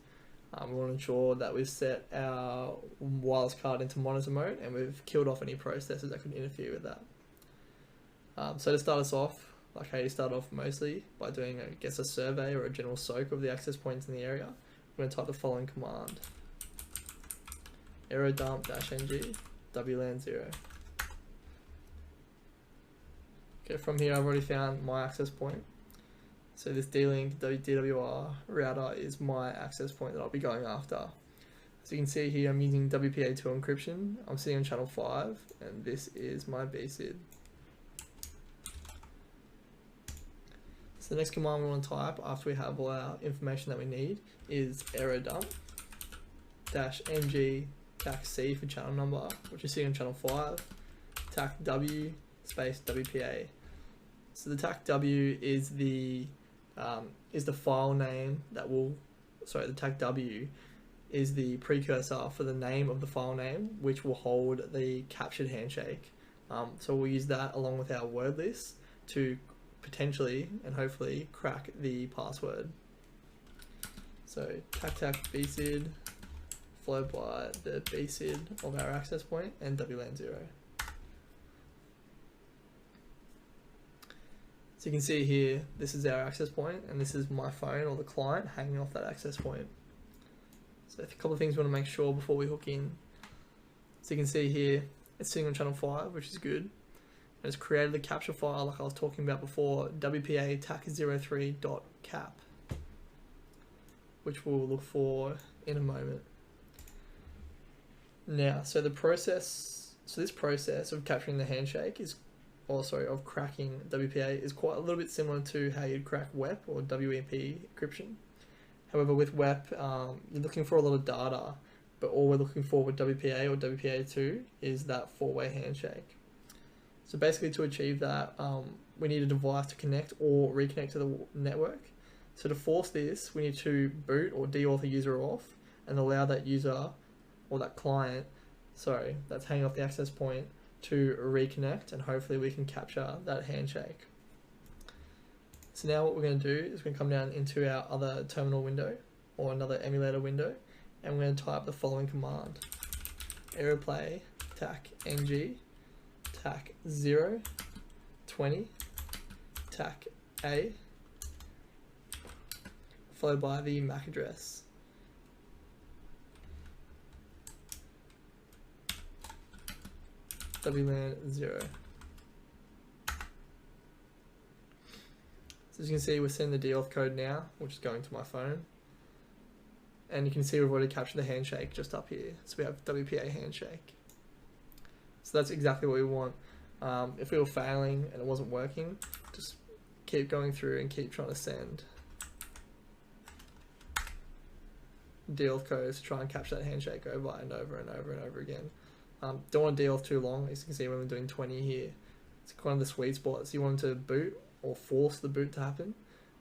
We want to ensure that we've set our wireless card into monitor mode and we've killed off any processes that could interfere with that. So to start us off, like how you start off mostly by doing, I guess, a survey or a general soak of the access points in the area, we're going to type the following command: aerodump-ng WLAN 0. Okay, from here I've already found my access point. So this D-Link DWR router is my access point that I'll be going after. So you can see here I'm using WPA2 encryption. I'm sitting on channel 5 and this is my BSID. So the next command we want to type after we have all our information that we need is aerodump-ng TAC C for channel number, which is sitting on channel 5, TAC W space WPA. So the TAC W is the file name that will, the TAC W is the precursor for the name of the file name, which will hold the captured handshake. So we'll use that along with our word list to potentially and hopefully crack the password. So TAC BSID followed by the BSID of our access point and WLAN 0. So you can see here, this is our access point and this is my phone or the client hanging off that access point. So a couple of things we want to make sure before we hook in. So you can see here, it's sitting on channel 5, which is good. And it's created the capture file like I was talking about before, WPA TAC03.cap, which we'll look for in a moment. Now, so this process of capturing the handshake is of cracking WPA is quite a little bit similar to how you'd crack WEP or WEP encryption. However, with WEP, you're looking for a lot of data, but all we're looking for with WPA or WPA2 is that 4-way handshake. So basically to achieve that, we need a device to connect or reconnect to the network. So to force this, we need to boot or deauth a user off and allow that user or that client, that's hanging off the access point, to reconnect, and hopefully we can capture that handshake. So now what we're going to do is we're going to come down into our other terminal window or another emulator window, and we're going to type the following command: aeroplay TAC-ng TAC 0 20 TAC A followed by the MAC address. WLAN 0. So as you can see, we're sending the deauth code now, which is going to my phone. and you can see we've already captured the handshake just up here. So we have WPA handshake. So that's exactly what we want. If we were failing and it wasn't working, just keep going through and keep trying to send deal with codes to try and capture that handshake over and over and over and over again. Don't want to deal with too long. As you can see, when we're doing 20 here, it's kind of the sweet spot. So you want to boot or force the boot to happen,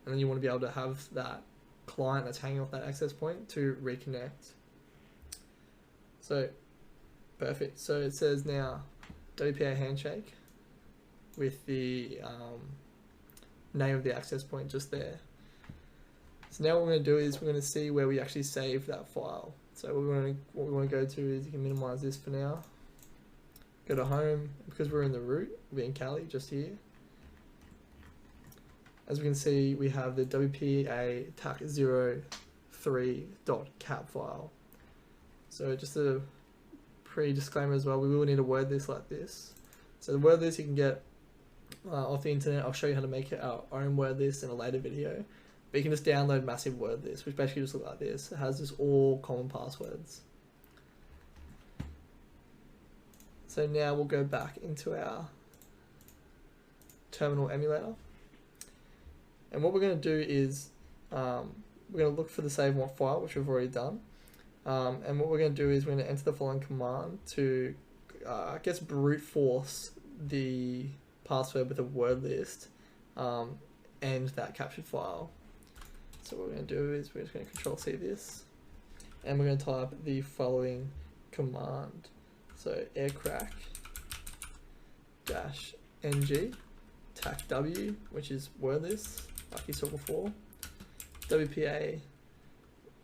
and then you want to be able to have that client that's hanging off that access point to reconnect. So perfect. So it says now WPA handshake with the name of the access point just there. So now what we're going to do is we're going to see where we actually save that file. So what we want to go to is, you can minimize this for now. Go to home, because we're in the root, we're in Cali, just here. As we can see, we have the WPA tac03.cap file. So just a pre-disclaimer as well, we will need a word list like this. So the word list you can get off the internet. I'll show you how to make our own word list in a later video. But you can just download massive word lists, which basically just look like this. It has just all common passwords. So now we'll go back into our terminal emulator. And what we're going to do is we're going to look for the save what file, which we've already done. And what we're going to do is we're going to enter the following command to, I guess, brute force the password with a word list and that captured file. So what we're going to do is we're just going to Control-C this, and we're going to type the following command. So aircrack -ng tac-w, which is word list, like you saw before, WPA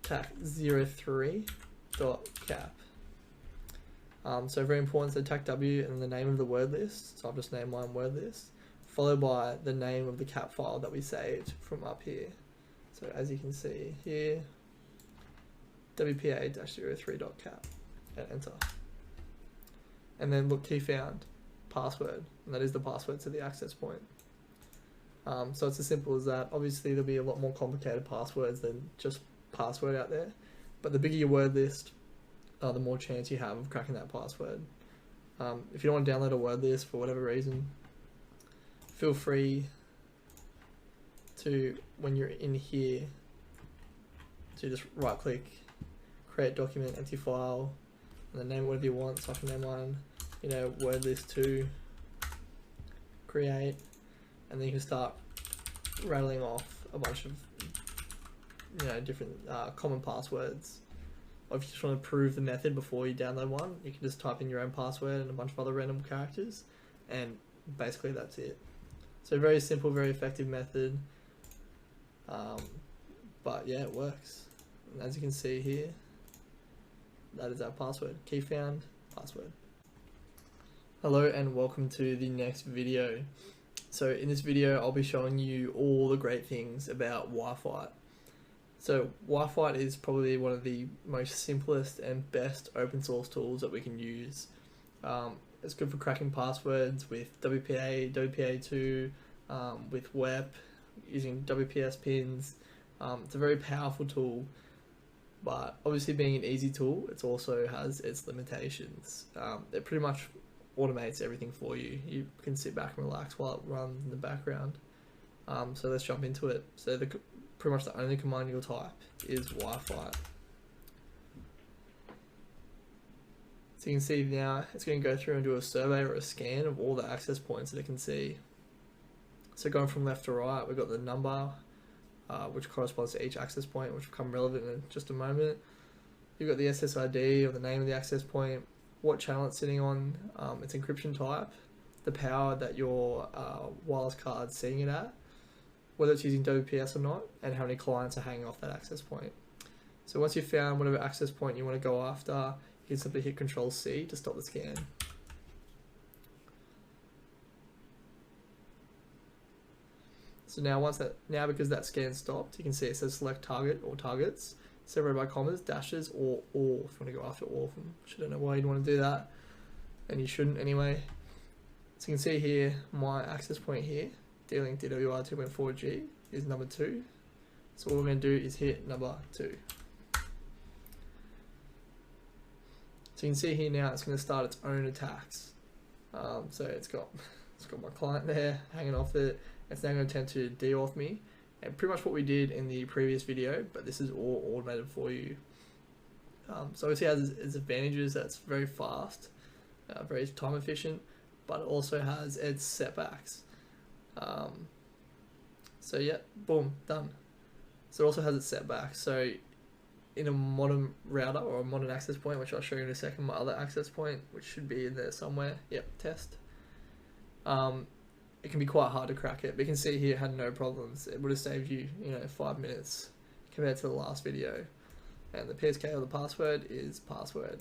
tac03.cap. So very important, so tac-w and the name of the word list, so I've just named mine word list, followed by the name of the cap file that we saved from up here. So as you can see here, WPA-03.cap, and enter. And then look, key found, password, and that is the password to the access point. So it's as simple as that. Obviously there'll be a lot more complicated passwords than just password out there, but the bigger your word list, the more chance you have of cracking that password. If you don't want to download a word list for whatever reason, feel free to, when you're in here, to just right click, create document, empty file, and then name whatever you want. So I can name mine, word list 2, create, and then you can start rattling off a bunch of different common passwords. Or if you just want to prove the method before you download one, you can just type in your own password and a bunch of other random characters, and basically that's it. So very simple, very effective method. But yeah, it works. And as you can see here, that is our password. Key found, password. Hello and welcome to the next video. So in this video, I'll be showing you all the great things about Wi-Fi. So Wi-Fi is probably one of the most simplest and best open source tools that we can use. It's good for cracking passwords with WPA, WPA2, with WEP, using WPS pins. It's a very powerful tool, but obviously being an easy tool, it also has its limitations. It pretty much automates everything for you. You can sit back and relax while it runs in the background. So let's jump into it. So pretty much the only command you'll type is Wi-Fi. So you can see now it's going to go through and do a survey or a scan of all the access points that it can see. So going from left to right, we've got the number, which corresponds to each access point, which will become relevant in just a moment. You've got the SSID, or the name of the access point, what channel it's sitting on, its encryption type, the power that your wireless card's seeing it at, whether it's using WPS or not, and how many clients are hanging off that access point. So once you've found whatever access point you want to go after, you can simply hit Control-C to stop the scan. So now because that scan stopped, you can see it says select target or targets, separated by commas, dashes, or all, if you want to go after all of them, which I don't know why you'd want to do that, and you shouldn't anyway. So you can see here, my access point here, D-Link DWI 2.4G is number 2. So what we're going to do is hit number 2. So you can see here now it's going to start its own attacks. So it's got my client there hanging off it. It's now going to attempt to DOF me, and pretty much what we did in the previous video, but this is all automated for you. So obviously it has its advantages. That's very fast, very time efficient, but it also has its setbacks. So yeah, boom, done. So it also has its setbacks. So in a modern router or a modern access point, which I'll show you in a second, my other access point, which should be in there somewhere. Yep, test. It can be quite hard to crack it, but you can see here it had no problems. It would have saved you, 5 minutes compared to the last video. And the PSK or the password is password.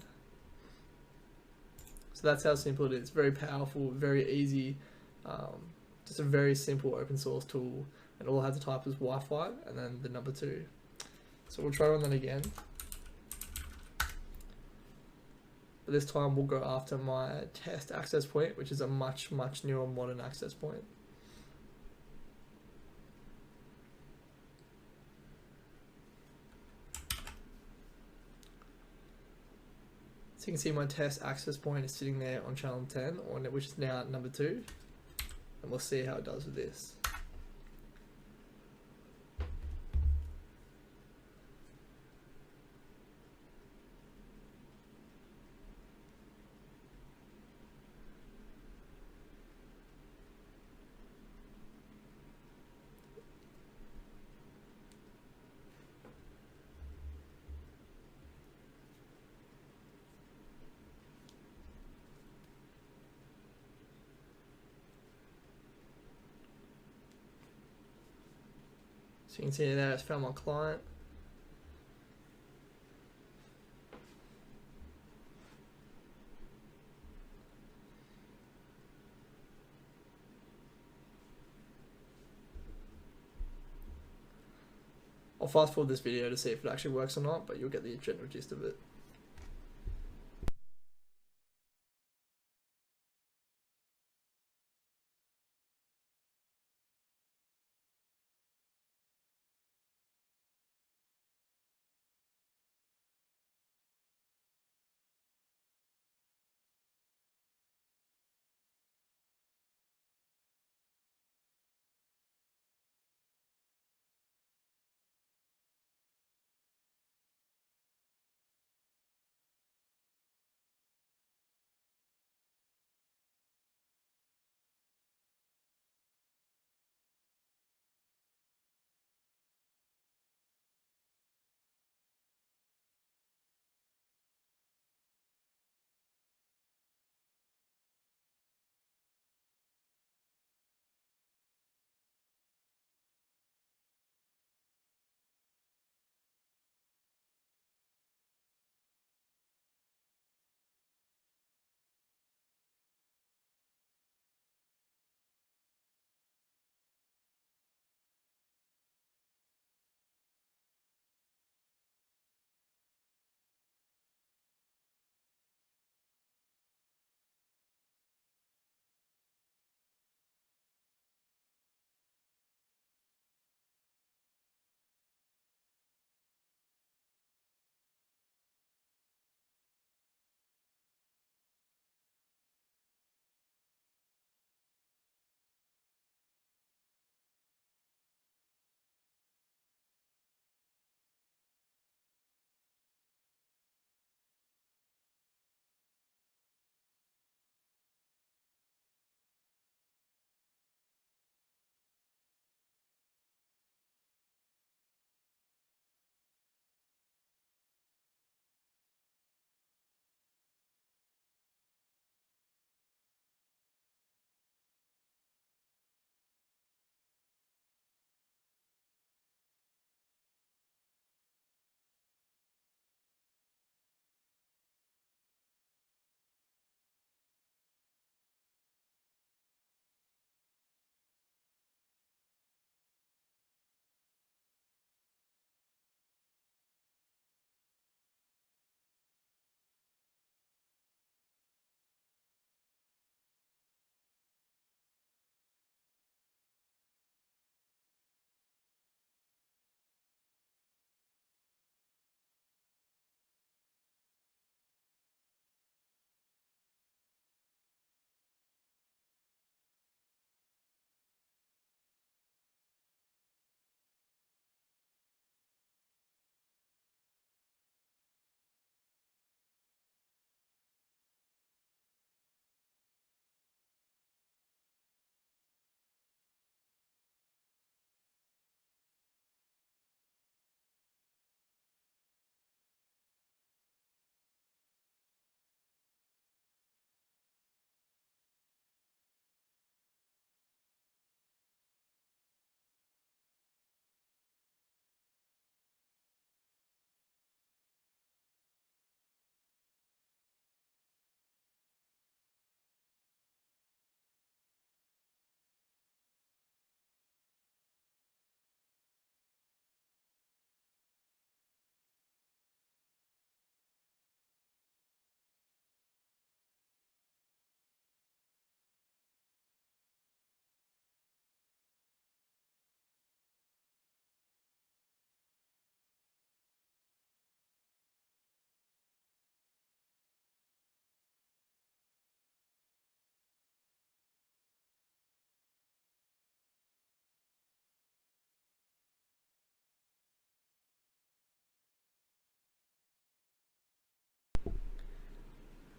So that's how simple it is. Very powerful, very easy, just a very simple open source tool. And all I have to type is Wi-Fi and then the number 2. So we'll try on that again. But this time we'll go after my test access point, which is a much newer modern access point. So you can see my test access point is sitting there on channel 10, which is now number 2. And we'll see how it does with this. So you can see there it's found my client. I'll fast forward this video to see if it actually works or not, but you'll get the general gist of it.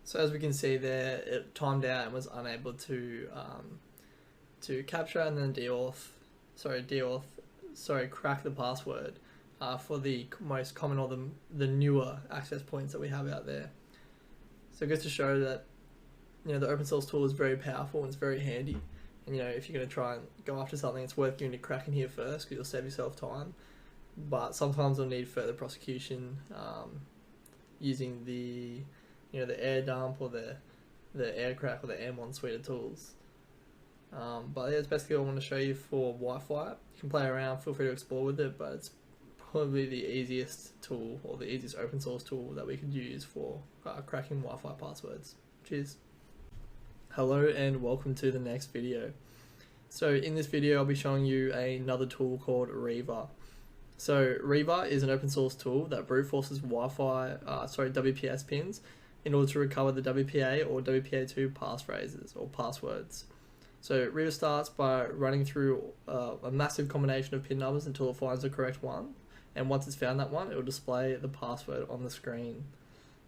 So as we can see there, it timed out and was unable to capture and then crack the password for the most common or the newer access points that we have out there. So it goes to show that the open source tool is very powerful and it's very handy. And if you're going to try and go after something, it's worth giving it a crack in here first because you'll save yourself time. But sometimes you'll need further prosecution using the air dump or the air crack or the M1 suite of tools. But yeah, that's basically what I want to show you for Wi-Fi. You can play around, feel free to explore with it, but it's probably the easiest tool or the easiest open source tool that we could use for cracking Wi-Fi passwords. Cheers. Hello and welcome to the next video. So in this video I'll be showing you another tool called Reaver. So Reaver is an open source tool that brute forces WPS pins in order to recover the WPA or WPA2 passphrases or passwords. So Reaver starts by running through a massive combination of pin numbers until it finds the correct one, and once it's found that one, it will display the password on the screen.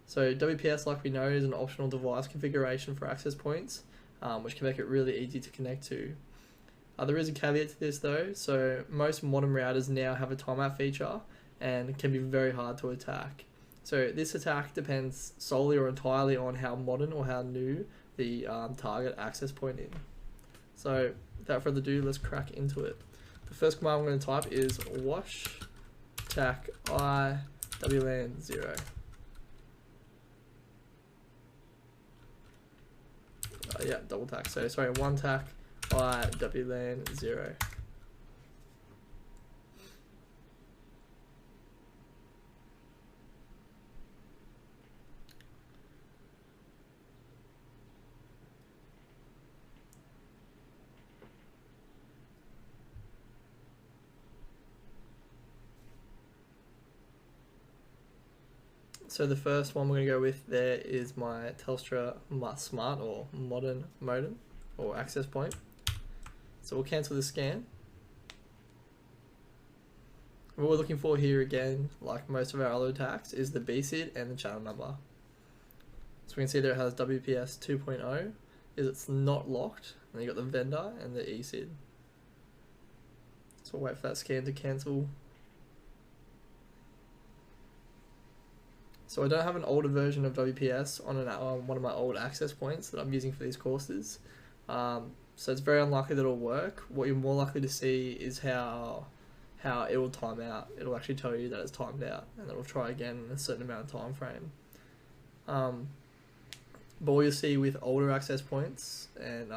So WPS, like we know, is an optional device configuration for access points, which can make it really easy to connect to. There is a caveat to this though, so most modern routers now have a timeout feature and can be very hard to attack. So this attack depends solely or entirely on how modern or how new the target access point is. So without further ado, let's crack into it. The first command I'm going to type is wash tac I wlan 0. Yeah, double tac. So sorry, one tac I wlan 0. So the first one we're going to go with there is my Telstra Smart or Modern modem or access point. So we'll cancel the scan. What we're looking for here again, like most of our other attacks, is the BSID and the channel number. So we can see there it has WPS 2.0, is it's not locked, and you got the vendor and the ESID. So we'll wait for that scan to cancel. So I don't have an older version of WPS on one of my old access points that I'm using for these courses. So it's very unlikely that it'll work. What you're more likely to see is how it will time out. It'll actually tell you that it's timed out and it'll try again in a certain amount of time frame. But what you'll see with older access points and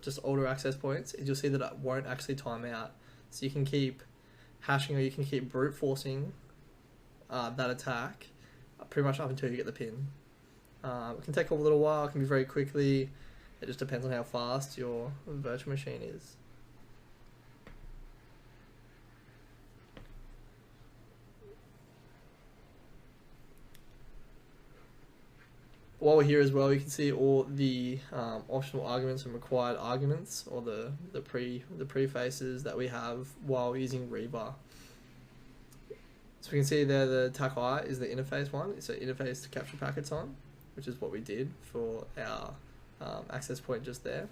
just older access points is you'll see that it won't actually time out. So you can keep hashing or you can keep brute forcing that attack pretty much up until you get the pin. It can take a little while, it can be very quickly, it just depends on how fast your virtual machine is. While we're here as well, you can see all the optional arguments and required arguments, or the prefaces that we have while using Reaver. So we can see there the TAC-I is the interface one. It's an interface to capture packets on, which is what we did for our access point just there. And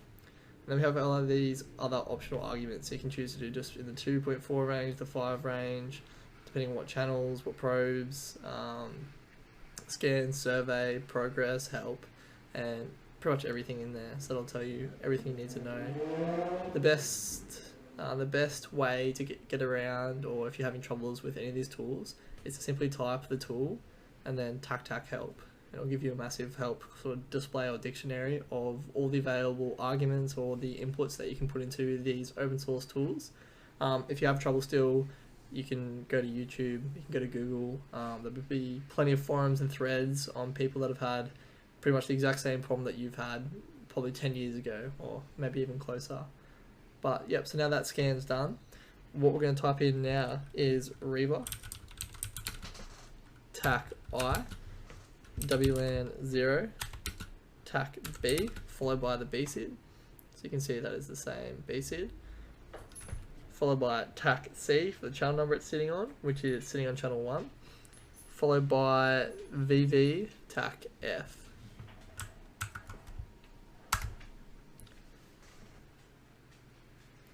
then we have all of these other optional arguments. So you can choose to do just in the 2.4 range, the 5 range, depending on what channels, what probes, scan, survey, progress, help, and pretty much everything in there. So that'll tell you everything you need to know. The best way to get around, or if you're having troubles with any of these tools, is to simply type the tool and then tac help. It'll give you a massive help sort of display or dictionary of all the available arguments or the inputs that you can put into these open source tools. If you have trouble still, you can go to YouTube, you can go to Google. There'll be plenty of forums and threads on people that have had pretty much the exact same problem that you've had probably 10 years ago, or maybe even closer. But yep, so now that scan's done, what we're going to type in now is Reaver TAC-I WLAN 0 TAC-B followed by the BSID. So you can see that is the same BSID, followed by TAC-C for the channel number it's sitting on, which is sitting on channel 1, followed by VV tac F.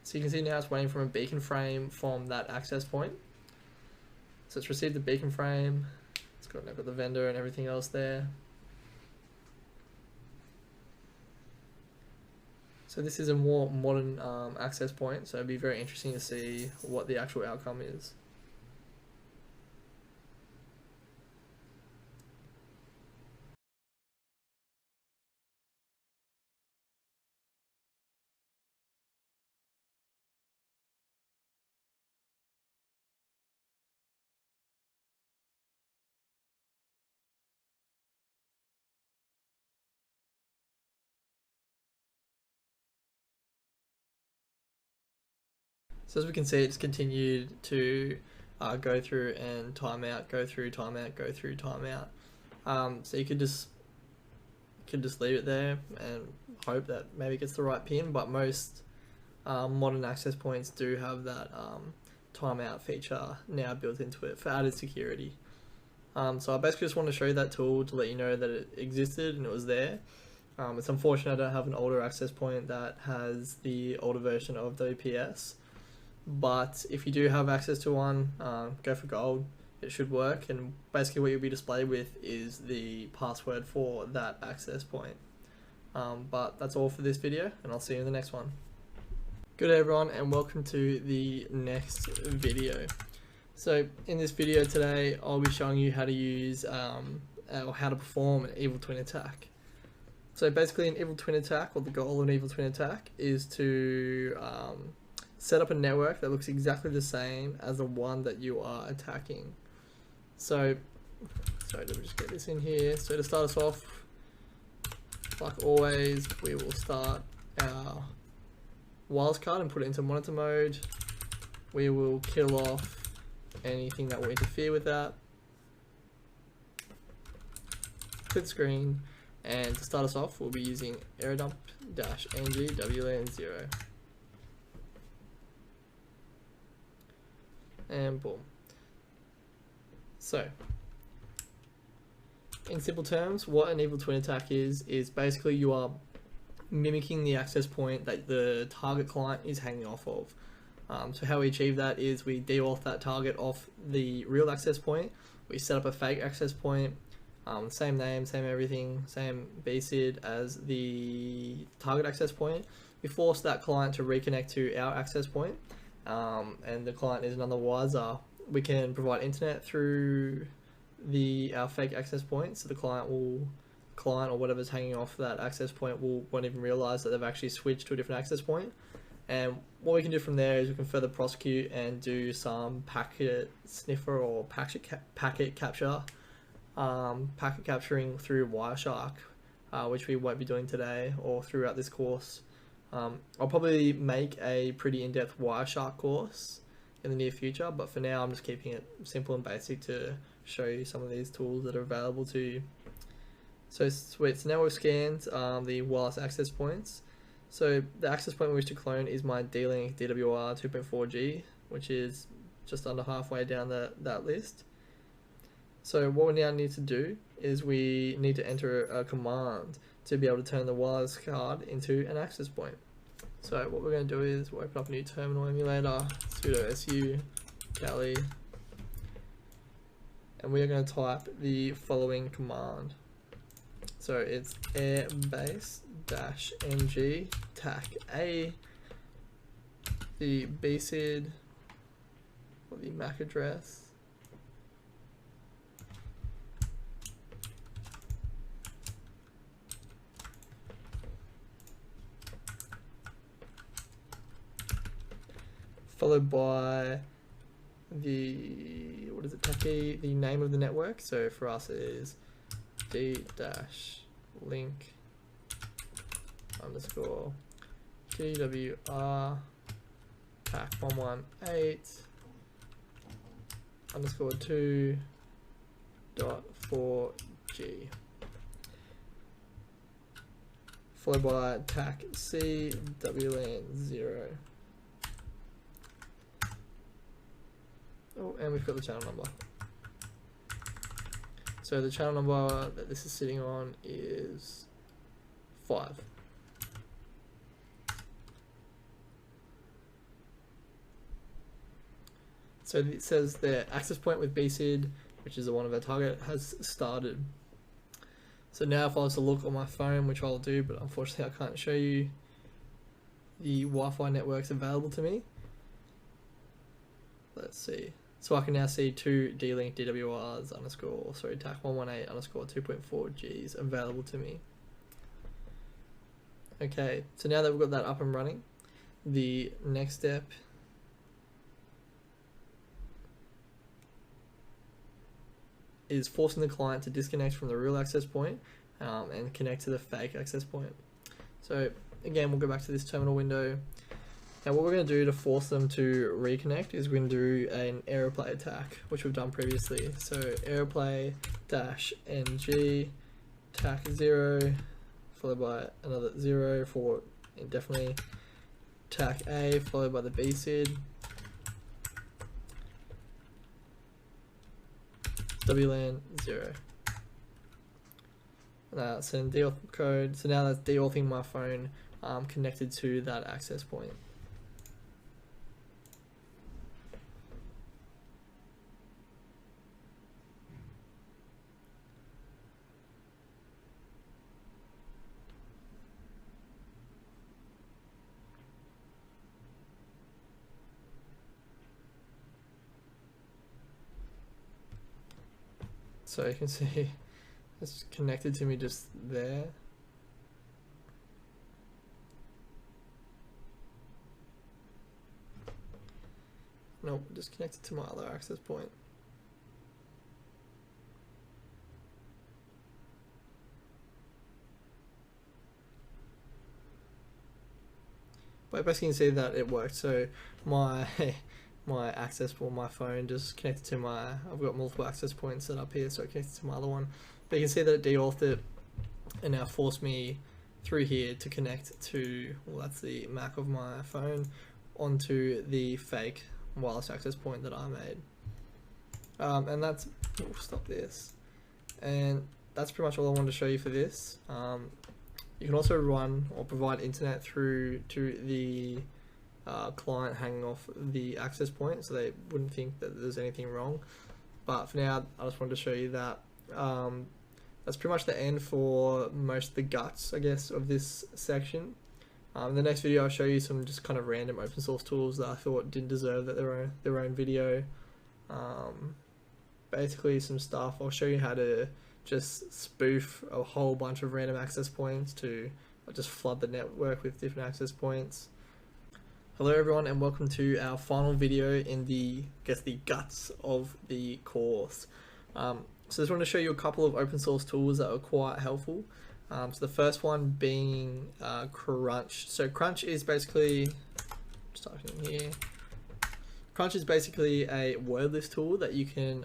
So you can see now it's waiting from a beacon frame from that access point. So it's received the beacon frame, it's got the vendor and everything else there. So this is a more modern access point, so it'd be very interesting to see what the actual outcome is. So as we can see, it's continued to go through and time out, go through, time out, go through, time out. So you could just leave it there and hope that maybe it gets the right pin, but most modern access points do have that timeout feature now built into it for added security. So I basically just want to show you that tool to let you know that it existed and it was there. It's unfortunate I don't have an older access point that has the older version of WPS. But if you do have access to one, go for gold. It should work, and basically what you'll be displayed with is the password for that access point. But that's all for this video, and I'll see you in the next one. Good day everyone, and welcome to the next video. So in this video today, I'll be showing you how to use or how to perform an evil twin attack. So basically an evil twin attack, or the goal of an evil twin attack, is to set up a network that looks exactly the same as the one that you are attacking. So, sorry, let me just get this in here. So to start us off, like always, we will start our wireless card and put it into monitor mode. We will kill off anything that will interfere with that. Quit screen, and to start us off, we'll be using aerodump-ng WLAN 0. And boom. So, in simple terms, what an evil twin attack is basically you are mimicking the access point that the target client is hanging off of. So how we achieve that is we de-auth that target off the real access point. We set up a fake access point, same name, same everything, same BSID as the target access point. We force that client to reconnect to our access point. And the client is none the wiser. We can provide internet through our fake access point, so the client or whatever's hanging off that access point won't even realize that they've actually switched to a different access point. And what we can do from there is we can further prosecute and do some packet sniffer or packet capture, packet capturing through Wireshark, which we won't be doing today or throughout this course. I'll probably make a pretty in-depth Wireshark course in the near future, but for now I'm just keeping it simple and basic to show you some of these tools that are available to you. So sweet, so now we've scanned the wireless access points. So the access point we wish to clone is my D-Link DWR 2.4G, which is just under halfway down that list. So what we now need to do is we need to enter a command to be able to turn the wireless card into an access point. So what we're going to do is we'll open up a new terminal emulator, sudo su kali, and we are going to type the following command. So it's airbase-ng tac a, the BSID or the MAC address, followed by the the name of the network. So for us it is d-link underscore DWR tac 118 underscore 2.4G, followed by tac C WLAN 0. Oh, and we've got the channel number. So the channel number that this is sitting on is 5. So it says the access point with BSID, which is the one of our target, has started. So now if I was to look on my phone, which I'll do, but unfortunately I can't show you the Wi-Fi networks available to me. Let's see. So I can now see 2 D-Link DWRs underscore, sorry, TAC 118 underscore 2.4 Gs available to me. Okay, so now that we've got that up and running, the next step is forcing the client to disconnect from the real access point and connect to the fake access point. So again, we'll go back to this terminal window. Now what we're going to do to force them to reconnect is we're going to do an aeroplay attack, which we've done previously. So aeroplay -ng TAC 0 followed by another 0 for indefinitely, TAC A followed by the BSID, WLAN 0. Now send deauth code. So now that's deauthing my phone connected to that access point. So you can see it's connected to me just there. Nope, just connected to my other access point. But basically you can see that it worked. So my access for my phone just connected to my, I've got multiple access points set up here, so it connected to my other one. But you can see that it deauthed it and now forced me through here to connect to, well, that's the MAC of my phone, onto the fake wireless access point that I made. And that's, we'll stop this. And that's pretty much all I wanted to show you for this. You can also run or provide internet through to the client hanging off the access point, so they wouldn't think that there's anything wrong. But for now, I just wanted to show you that. That's pretty much the end for most of the guts, I guess, of this section. In the next video, I'll show you some just kind of random open source tools that I thought didn't deserve their own video. Basically, some stuff. I'll show you how to just spoof a whole bunch of random access points to just flood the network with different access points. Hello everyone, and welcome to our final video in the guts of the course. So I just want to show you a couple of open source tools that are quite helpful. So the first one being Crunch. So Crunch is basically, just typing in here, Crunch is basically a word list tool that you can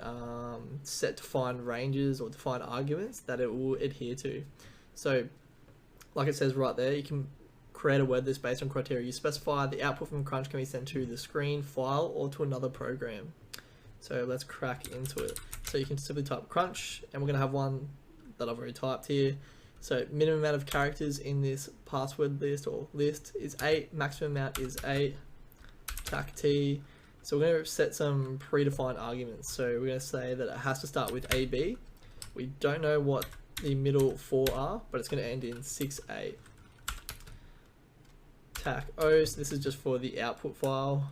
set to find ranges or define arguments that it will adhere to. So like it says right there, you can create a word list based on criteria you specify. The output from Crunch can be sent to the screen, file, or to another program. So let's crack into it. So you can simply type Crunch, and we're going to have one that I've already typed here. So minimum amount of characters in this password list or list is 8, maximum amount is 8, TAC T. So we're going to set some predefined arguments. So we're going to say that it has to start with AB. We don't know what the middle 4 are, but it's going to end in 6A. TAC O, so this is just for the output file,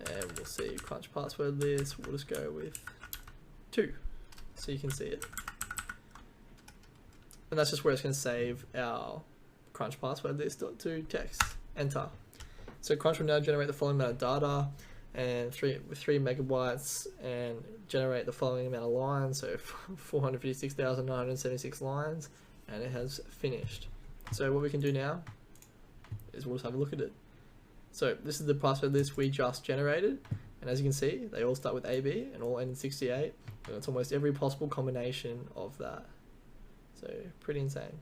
and we'll see Crunch password list, we'll just go with 2 so you can see it, and that's just where it's going to save our Crunch password list.to text. Enter. So Crunch will now generate the following amount of data and with 3 megabytes and generate the following amount of lines, so 456,976 lines, and it has finished. So what we can do now is we'll just have a look at it. So this is the password list we just generated, and as you can see, they all start with AB and all end in 68, and it's almost every possible combination of that. So pretty insane.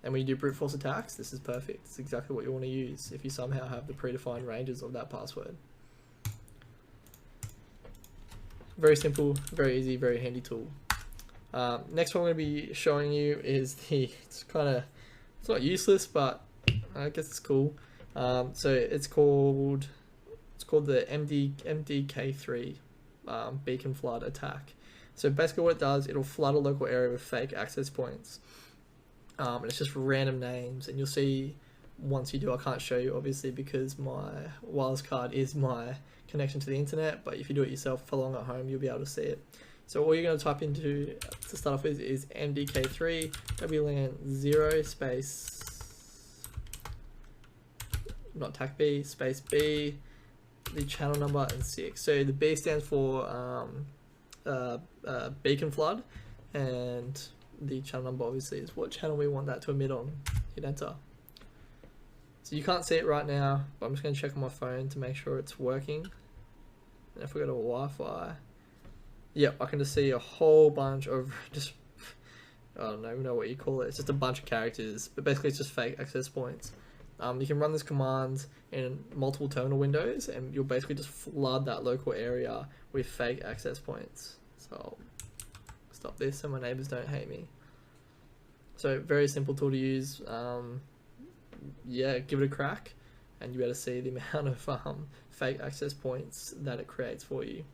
And when you do brute force attacks, this is perfect. It's exactly what you want to use if you somehow have the predefined ranges of that password. very simple, very easy, very handy tool. Next one I'm going to be showing you is it's not useless, but I guess it's cool. So it's called the MDK3 beacon flood attack. So basically what it does, it'll flood a local area with fake access points. And it's just random names, and you'll see once you do. I can't show you obviously because my wireless card is my connection to the internet, but if you do it yourself for long at home, you'll be able to see it. So all you're going to type into to start off with is MDK3 WLAN 0 space, not TAC B, space B, the channel number, and 6. So the B stands for beacon flood, and the channel number obviously is what channel we want that to emit on. Hit enter. So you can't see it right now, but I'm just going to check on my phone to make sure it's working. And if we go to Wi-Fi, yep, I can just see a whole bunch of just, I don't even know what you call it. It's just a bunch of characters, but basically it's just fake access points. You can run this command in multiple terminal windows, and you'll basically just flood that local area with fake access points. So I'll stop this so my neighbors don't hate me. So very simple tool to use. Yeah, give it a crack, and you'll be able to see the amount of fake access points that it creates for you.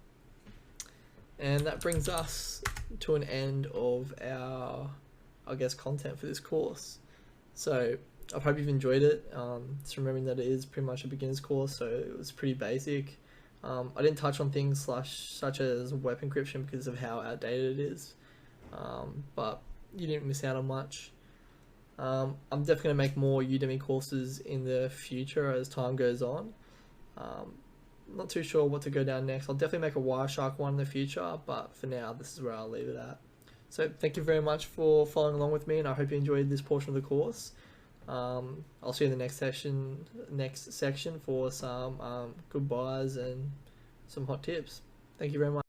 And that brings us to an end of our, I guess, content for this course. So I hope you've enjoyed it. Just remembering that it is pretty much a beginner's course, so it was pretty basic. I didn't touch on things such as web encryption because of how outdated it is, but you didn't miss out on much. I'm definitely going to make more Udemy courses in the future as time goes on. I'm not too sure what to go down next. I'll definitely make a Wireshark one in the future, but for now this is where I'll leave it at. So thank you very much for following along with me, and I hope you enjoyed this portion of the course. I'll see you in the next section for some goodbyes and some hot tips. Thank you very much.